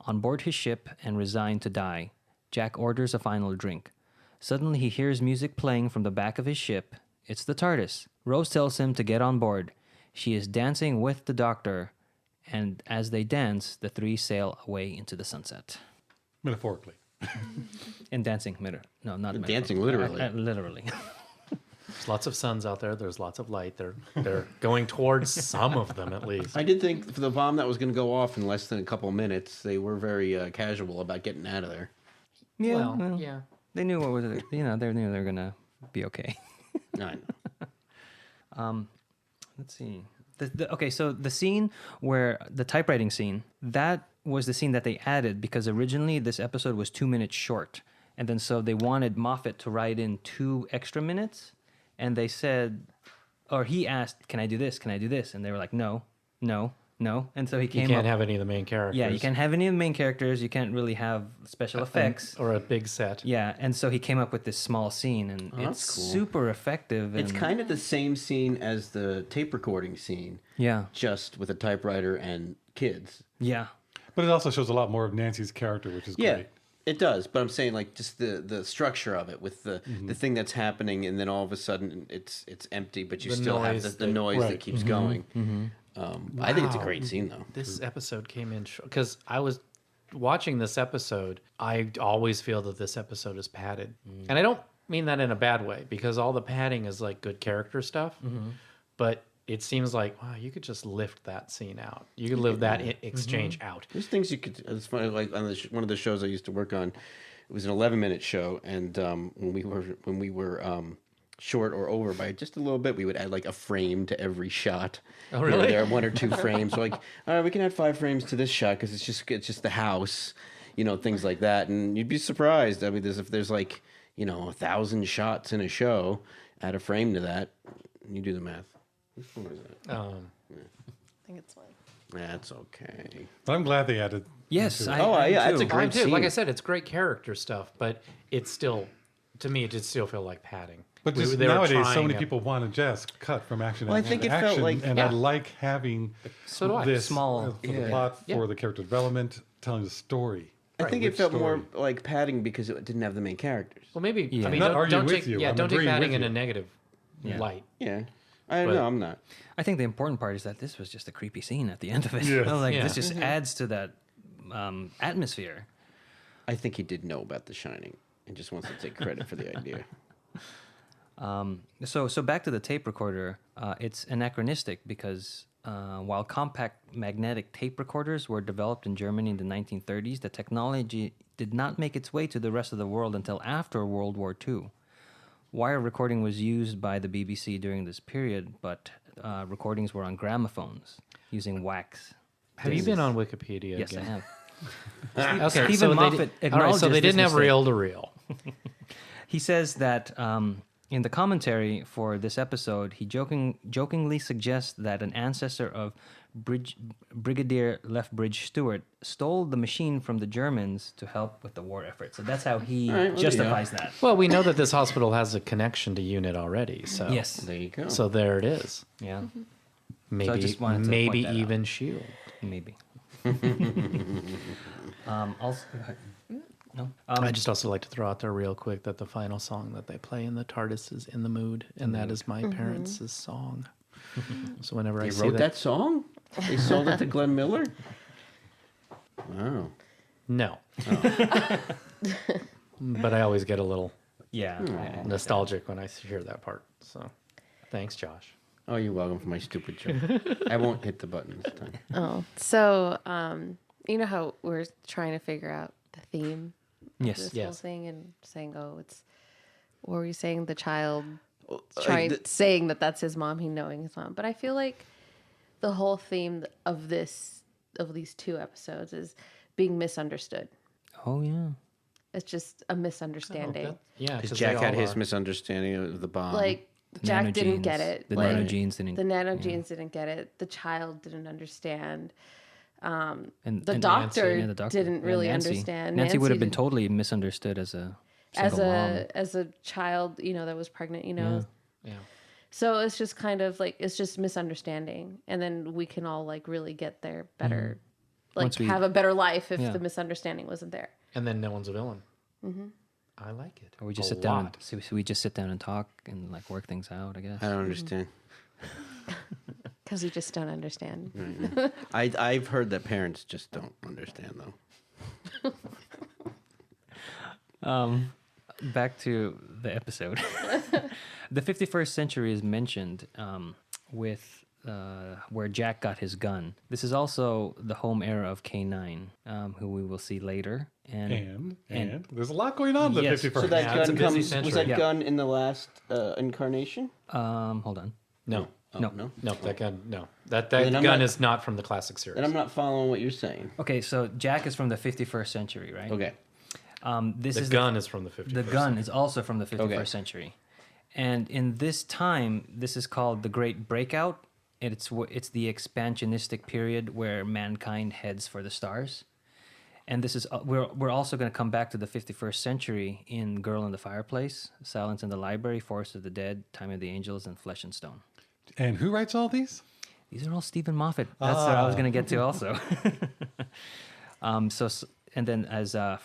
On board his ship and resigned to die, Jack orders a final drink. Suddenly he hears music playing from the back of his ship. It's the TARDIS. Rose tells him to get on board. She is dancing with the Doctor, and as they dance, the three sail away into the sunset. Metaphorically. And dancing, no, not Dancing literally. Literally. There's lots of suns out there. There's lots of light. They're going towards some of them at least. I did think for the bomb that was going to go off in less than a couple of minutes, they were very casual about getting out of there. Yeah, Well, yeah. They knew what was it. They knew they were gonna be okay. I know. Let's see. Okay, so the scene where the typewriting scene, that was the scene that they added because originally this episode was 2 minutes short. And then so they wanted Moffat to write in 2 extra minutes. And they said, or he asked, can I do this? Can I do this? And they were like, no. And so he You came can't up. have any of the main characters. Yeah, you can't have any of the main characters. You can't really have special effects. Or a big set. Yeah, and so he came up with this small scene, and it's that's cool. super effective. It's and- kind of the same scene as the tape recording scene, Yeah, just with a typewriter and kids. yeah. But it also shows a lot more of Nancy's character, which is Yeah, great. it does. But I'm saying like just the structure of it with the thing that's happening, and then all of a sudden it's empty, but you The still have noise the that- noise that right. keeps going. I think it's a great scene though. This episode came in because I was watching this episode. I always feel that this episode is padded, and I don't mean that in a bad way because all the padding is like good character stuff. But it seems like wow, you could just lift that scene out. You could live that exchange out. There's things you could. It's funny, like on one of the shows I used to work on. It was an 11-minute show, and when we were short or over by just a little bit, we would add like a frame to every shot. Oh, really? There are 1 or 2 frames. So like, all right, we can add 5 frames to this shot because it's just the house, things like that. And you'd be surprised. I mean, if there's like 1,000 shots in a show, add a frame to that. You do the math. What is that? I think it's fine. That's okay. But I'm glad they added. Yes, into it. I am that's a too. great I do. scene. Like I said, it's great character stuff, but it's still, to me, it did still feel like padding. But We- just they were nowadays, so trying many to- people want to just cut from action Well, I and think it felt action, like- and Yeah. I like having So do I. this Small- for the Yeah. plot, Yeah. for the character development, telling the story. I think it Rich felt story. more like padding because it didn't have the main characters. Well, maybe. Yeah. I mean, I'm not don't arguing with take you. yeah, I'm don't take agreeing padding with in a you. negative Yeah. light. Yeah. I But- know, I'm not. I think the important part is that this was just a creepy scene at the end of it. Yes. Like Yeah. this just adds to that atmosphere. I think he did know about The Shining and just wants to take credit for the idea. So back to the tape recorder. It's anachronistic because while compact magnetic tape recorders were developed in Germany in the 1930s, the technology did not make its way to the rest of the world until after World War II. Wire recording was used by the BBC during this period, but recordings were on gramophones using wax. Have you been on Wikipedia Yes, again? I have. Okay, Stephen so Moffat they, all right, so acknowledges they this didn't have mistake. reel to reel. He says that in the commentary for this episode, he jokingly suggests that an ancestor of Brigadier Lethbridge Stewart stole the machine from the Germans to help with the war effort. So that's how he right, well, justifies that. Well, we know that this hospital has a connection to UNIT already, so Yes. There you go. So there it is. Yeah. Maybe, just wanted to maybe point that out. even Shield. Maybe. Also, no. I just also like to throw out there real quick that the final song that they play in the TARDIS is "In the Mood," and that is my parents' song. So whenever I They see wrote that song? They sold it to Glenn Miller? Wow. no, but I always get a little Yeah. nostalgic when I hear that part. So, thanks, Josh. Oh, you're welcome for my stupid joke. I won't hit the button this time. Oh, so you know how we're trying to figure out the theme of Yes. this whole Yes. thing and saying, oh, it's what were you saying? The child Like saying that that's his mom, he knowing his mom. But I feel like the whole theme of these 2 episodes is being misunderstood. Oh yeah. It's just a misunderstanding. Yeah, Because 'cause Jack they had all his are. misunderstanding of the bomb. Like Jack didn't get nanogenes. it. The like, nanogenes didn't. The nanogenes didn't get it. The child didn't understand. And The and doctor, yeah, the doctor. didn't Yeah, really Nancy. understand. Nancy would have been didn't- totally misunderstood as a Single mom. as a child, you know, that was pregnant, you know. Yeah. So it's just kind of like it's just misunderstanding, and then we can all like really get there better, like Once we- have a better life if Yeah. the misunderstanding wasn't there. And then no one's a villain. I like it. Or we just a sit down. lot. So we just sit down and talk and like work things out. I guess. I don't understand. Because we just don't understand. I've heard that parents just don't understand though. Back to the episode. The 51st century is mentioned with where Jack got his gun. This is also the home era of K9, who we will see later. And there's a lot going on in the Yes. 51st. So that Yeah, it's a gun busy comes. Was century. that Yeah. gun in the last incarnation? hold on. No. Oh, No. no. No, that gun. No, that then I'm gun not- is not from the classic series. Then I'm not following what you're saying. Okay, so Jack is from the 51st century, right? Okay. This the is gun is from the 50s. The gun is also from the 51st Okay. century. And in this time, this is called the Great Breakout. It's the expansionistic period where mankind heads for the stars. And this is we're also going to come back to the 51st century in Girl in the Fireplace, Silence in the Library, Forest of the Dead, Time of the Angels, and Flesh and Stone. And who writes all these? These are all Stephen Moffat. That's what I was going to get to also. And then as I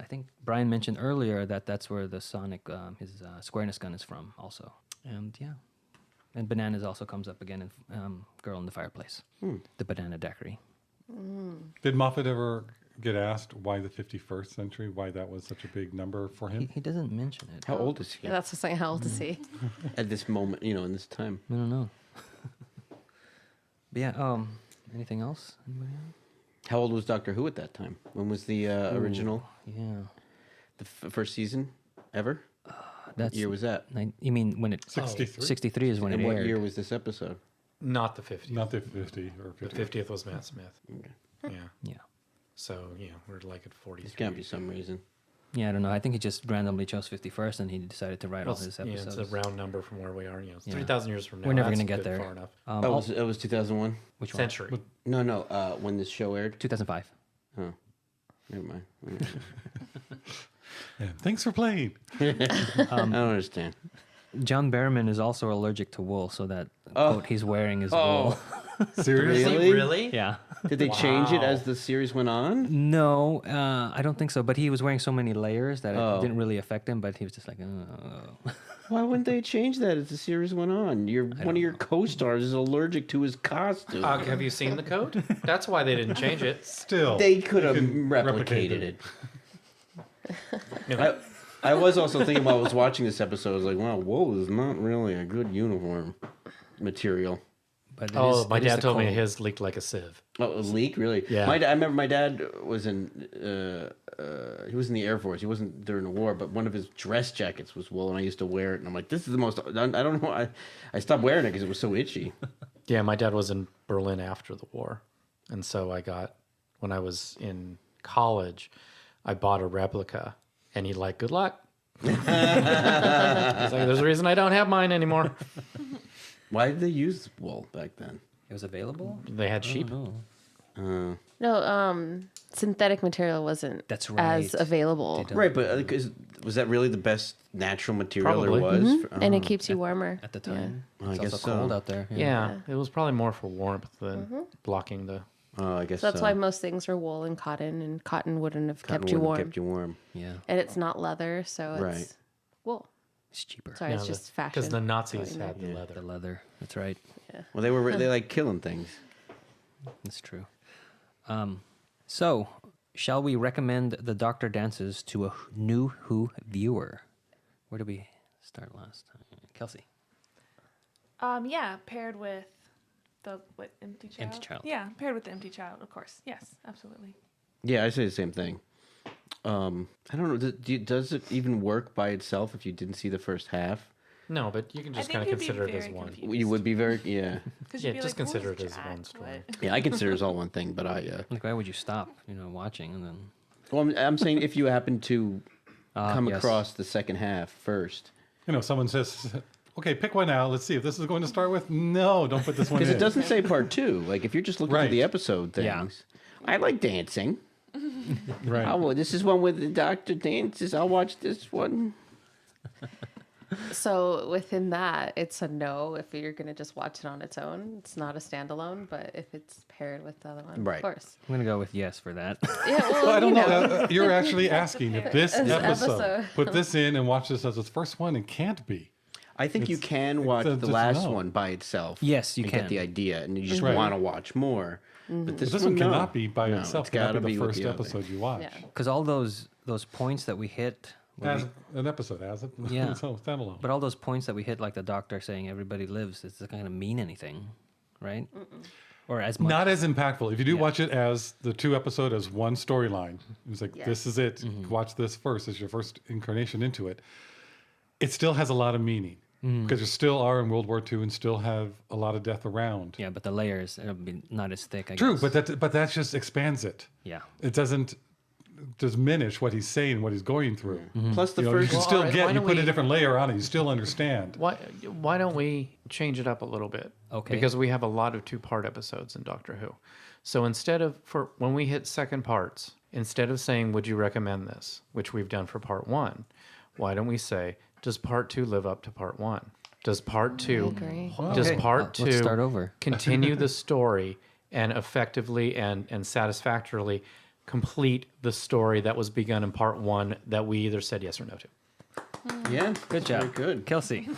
think Brian mentioned earlier that's where the Sonic his squareness gun is from also. And yeah. And bananas also comes up again in Girl in the Fireplace. The banana daiquiri. Did Moffat ever get asked why the 51st century, why that was such a big number for him? He doesn't mention it. How old is he Yeah, that's just like how old to see. at this moment? You know, in this time. I don't know. But yeah, anything else? Anybody else? How old was Doctor Who at that time? When was the original, Yeah. the first season ever? That's What year was that? You mean when it 63? 63 is when And it what aired. year was this episode? Not the 50th. Not the 50 or The 50. 50th was Matt Smith. Yeah. Yeah. So, we're like at 43. There's got to be some reason. Yeah, I don't know. I think he just randomly chose 51st and he decided to write all his Yeah, episodes. it's a round number from where we are. It's Yeah. 3,000 years from now. We're never That's going to get good, there. Far enough. Oh, it was 2001? Which one? Century. No, when this show aired? 2005. Oh, never mind. Yeah. Thanks for playing. I don't understand. John Barrowman is also allergic to wool, so that Oh. coat he's wearing is Oh. wool. Seriously? Really? Really? Yeah. Did they change it Wow. as the series went on? No, I don't think so. But he was wearing so many layers that Oh. it didn't really affect him. But he was just like, oh. Why wouldn't they change that as the series went on? One of your co-stars is allergic to his costume. Have you seen the code? That's why they didn't change it. Still. They could have can replicate replicated it. it. I was also thinking while I was watching this episode, I was like, wow, wool is not really a good uniform material. But it Oh, is- my it is dad the told me cold. his leaked like a sieve. Oh, a leak, really? Yeah. I remember my dad was in. He was in the Air Force. He wasn't during the war, but one of his dress jackets was wool, and I used to wear it. And I'm like, this is the most. I don't know. I stopped wearing it because it was so itchy. Yeah, my dad was in Berlin after the war. And so when I was in college, I bought a replica. And he good luck. He's like, there's a reason I don't have mine anymore. Why did they use wool back then? It was available. They had sheep. Oh. No, synthetic material wasn't That's as right. available. They don't- Right, but was that really the best natural material Probably. there was? And Oh. it keeps you warmer. At the time, Well, I it's guess also so. cold out there. Yeah, it was probably more for warmth than blocking the. Oh, I guess So that's why most things are wool and cotton wouldn't have Cotton kept you would have warm. kept you warm. Yeah. And it's not leather, so it's Right. wool. It's cheaper. Sorry, it's just fashion. Because the Nazis Going had the Yeah. leather. The leather. That's right. Well, they like killing things. That's true. So, shall we recommend the Doctor Dances to a new Who viewer? Where did we start last time? Kelsey. Yeah, paired with the Empty Child. Empty Child. Yeah, paired with the Empty Child, of course. Yes, absolutely. Yeah, I say the same thing. I don't know. Does it even work by itself if you didn't see the first half? No, but you can just I kind think of you'd be consider it as very one. confused. You would be very Yeah, You'd be just like, consider "Who's it as Jack? one story. What?" Yeah, I consider it as all one thing, but Like, why would you stop, watching and then... well, I'm saying if you happen to come yes. across the second half first, Someone says, okay, pick one out. Let's see if this is going to start with. No, don't put this one in. because it doesn't say part two. Like if you're just looking Right. at the episode things, Yeah. I like dancing. Right. Oh, well, this is one with the doctor dances. I'll watch this one. So within that, it's a no if you're going to just watch it on its own. It's not a standalone, but if it's paired with the other one, Right. of course. I'm gonna go with yes for that. Yeah, well, Well, I don't you know. You're actually asking if this This episode, episode. put this in and watch this as its first one, and can't be. I think you can watch it's the a last no. one by itself. Yes, you and can. get the idea, and you just Right. want to watch more. But But this one no. cannot be by No, itself. It's It cannot got to be be the with first the other. episode you watch. Yeah. Because all those points that we hit, As an episode, as it. Yeah. So standalone. but all those points that we hit, like the doctor saying everybody lives, it's not gonna mean anything, right? Or as much. Not as impactful. If you do Yeah. watch it as the 2 episode as one storyline, it's like Yes. this is it. Mm-hmm. Watch this first as your first incarnation into it. It still has a lot of meaning because you still are in World War II and still have a lot of death around. Yeah, but the layers it'll be not as thick. I True, guess. but that just expands it. yeah, It doesn't diminish what he's saying, what he's going through. Plus the You know, you first. can still alright, get. why You don't put a we- different layer on it. You still understand. Why don't we change it up a little bit? Okay. Because we have a lot of 2-part episodes in Doctor Who. So instead of when we hit second parts, instead of saying would you recommend this, which we've done for part 1, why don't we say does part 2 live up to part 1? Does part 2 agree. does Okay, part 2 let's start over. continue the story and effectively and satisfactorily complete the story that was begun in part 1 that we either said yes or no to? Yeah. good job. Very good. Kelsey.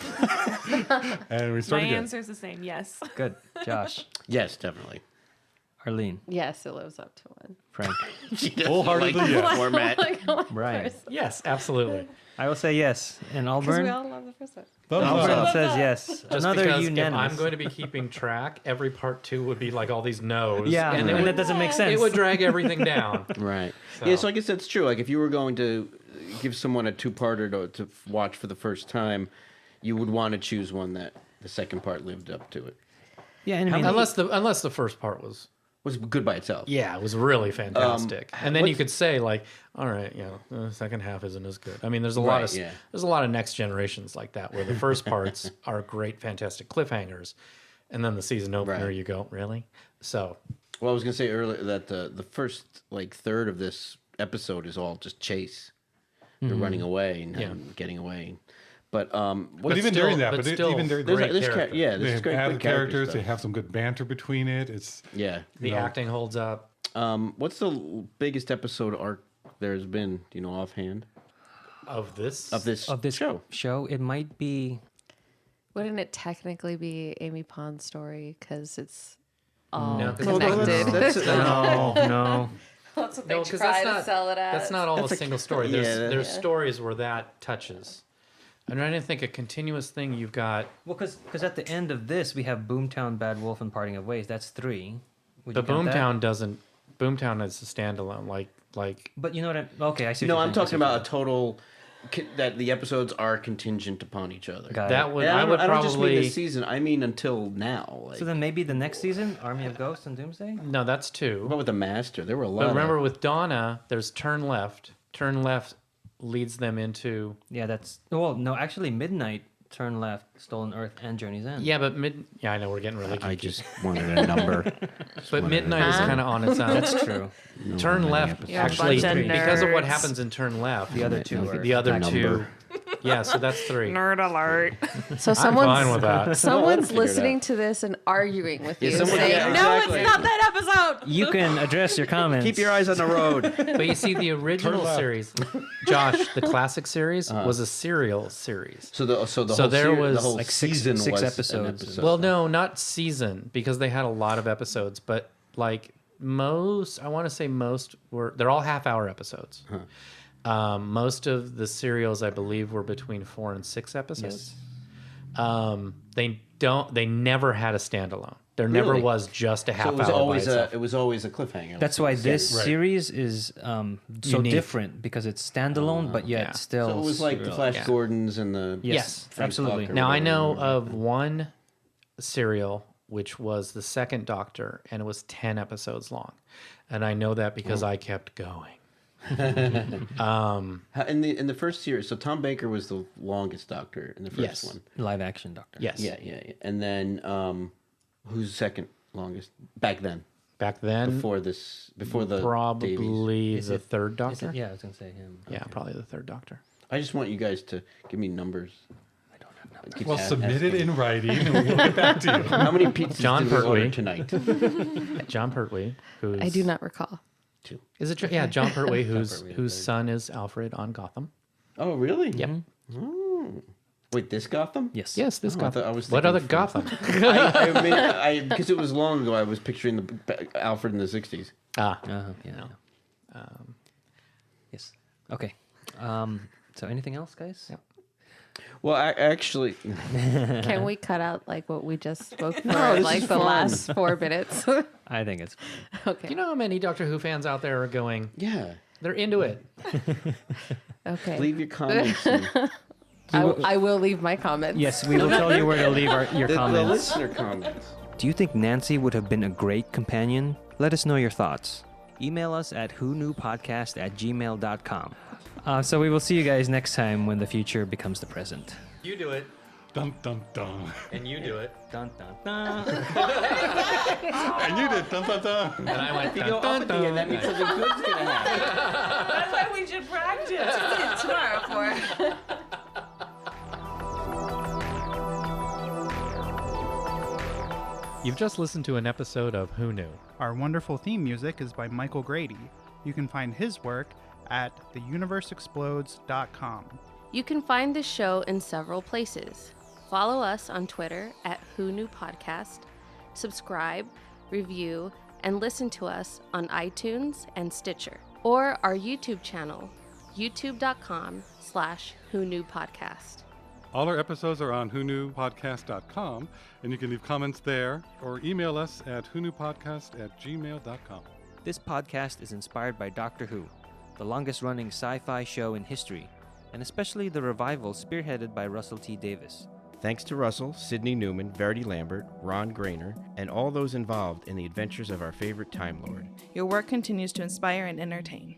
And we My start again. answer is the same. Yes. Good, Josh, Yes, definitely. Arlene, Yes, it lives up to one. Frank, She doesn't Wholeheartedly, like yes. the format. Brian. Yes, absolutely. I will say yes, and Because we Auburn. all love the first one. Thumbs Auburn up. says yes. Just Another because unanimous. if I'm going to be keeping track, every part 2 would be like all these no's. Yeah, and and it that would, doesn't make sense. it would drag everything down. Right. So- Yeah, so I guess that's true. Like if you were going to give someone a 2-parter to watch for the first time, you would want to choose one that the second part lived up to it. Yeah, and I mean, Unless the first part was Good by itself. it was really fantastic. And then you what's- could say like, all right, the second half isn't as good. I mean, there's a lot Right, of yeah. there's a lot of next generations like that where the first parts are great, fantastic cliffhangers, and then the season opener Right. you go really. So Well, I was gonna say earlier that the first third of this episode is all just chase. They're running away and Yeah. getting away. But But even during that, but still even during there's, great there's character. yeah, they there's have great, added great characters. They stuff. have some good banter between it. It's Yeah. the know. acting holds up. What's the biggest episode arc there's been? Do you know offhand Of this of this show, it might be. Wouldn't it technically be Amy Pond's story because it's all No, 'cause connected? No. That's what No, they 'cause try that's to not- sell it as. That's not all That's a a- single story. yeah, There's that- stories where that touches. I'm trying to think a continuous thing you've got. Well, because at the end of this we have Boomtown, Bad Wolf, and Parting of Ways. That's 3. Would The you count that? Boomtown doesn't. Boomtown is a standalone. Like But you know what? Okay, I see. No, what I'm you're saying. talking about a total that the episodes are contingent upon each other. Got that it. would. And I would don't just mean probably. this season. I mean until now. Like, So then maybe the next season, Army of Ghosts and Doomsday. No, that's 2. what with the Master? There were a lot. But remember, of, with Donna, there's Turn Left. Turn Left leads them into. Yeah, that's. Well, no, actually, Midnight, Turn Left, Stolen Earth, and Journey's End. Yeah, but Yeah, I know we're getting really. I geeky. just wanted a number. But Midnight is kind of on its own. That's true. Turn Left actually bunch of because of what nerds. happens in Turn Left. The other two are. The other Number. 2. Yeah, so that's 3. Nerd alert. So I'm fine with that. someone's figure it listening out. to this and arguing with Yeah, you, someone- saying, yeah, No, exactly. it's not that episode. You can address your comments. Keep your eyes on the road. But you see, the original left. series, Josh, the classic series was a serial series. So the So whole there the was whole like six season was an episodes. episode. Well, no, not season because they had a lot of episodes, but like most, I want to say most they're all half-hour episodes. Most of the serials, I believe, were between 4 and 6 episodes. They never had a standalone. There never Really? was just a So half it was hour always by a itself. it was always a cliffhanger. That's why this Right. series is so Unique. different because it's standalone, but yet yeah. still. So it was like the serial. Flash yeah. Gordons and the Yes, Frank absolutely. Buck or Now I whatever. know of one serial which was the second Doctor, and it was 10 episodes long, and I know that because I kept going. In the first series. So Tom Baker was the longest Doctor in the first Yes. one. Live action Doctor. Yes. Yeah. And then who's second longest back then? Back then, before the probably Davies. the third Is Doctor. it? Yeah, I was gonna say him. Yeah, probably the third Doctor. I just want you guys to give me numbers. I don't have numbers. Keep Well, submit asking. it in writing, and we'll get back to you. How many pizzas John did we order Pertwee. tonight? John Pertwee, who's I do not recall. Two. Is it? Yeah, John Pertwee, Pertwee, whose very son is Alfred on Gotham. Oh, really? Yep. Oh. Wait, this Gotham? Yes. Yes, this Oh, I Gotham. thought I was What thinking other from- Gotham? Because it was long ago, I was picturing the Alfred in the 60s. Ah, Yeah. Yes. Okay. So anything else, guys? Yep. Well, I actually, Can we cut out like what we just spoke for No, this like is the fun. last 4 minutes? I think it's. Okay. do you know how many Doctor Who fans out there are going? yeah. They're into it. Okay. Leave your comments. And I will leave my comments. Yes, we will tell you where to leave your the comments. listener comments. Do you think Nancy would have been a great companion? Let us know your thoughts. Email us at whoknewpodcast@gmail.com. So we will see you guys next time when the future becomes the present. You do it, Dun, dun, dun. and you do it, Dun, dun, dun. And you did dun, dun, dun. and I went. If you go up at the end, that means something good's going to happen. That's why we should practice tomorrow for. You've just listened to an episode of Who Knew. Our wonderful theme music is by Michael Grady. You can find his work at theuniverseexplodes.com. You can find this show in several places. Follow us on Twitter at Who Knew Podcast. Subscribe, review, and listen to us on iTunes and Stitcher. Or our YouTube channel, youtube.com/Who Knew Podcast. All our episodes are on whoknewpodcast.com, and you can leave comments there or email us at whoknewpodcast@gmail.com. This podcast is inspired by Doctor Who, the longest-running sci-fi show in history, and especially the revival spearheaded by Russell T. Davis. Thanks to Russell, Sidney Newman, Verity Lambert, Ron Grainer, and all those involved in the adventures of our favorite Time Lord. Your work continues to inspire and entertain.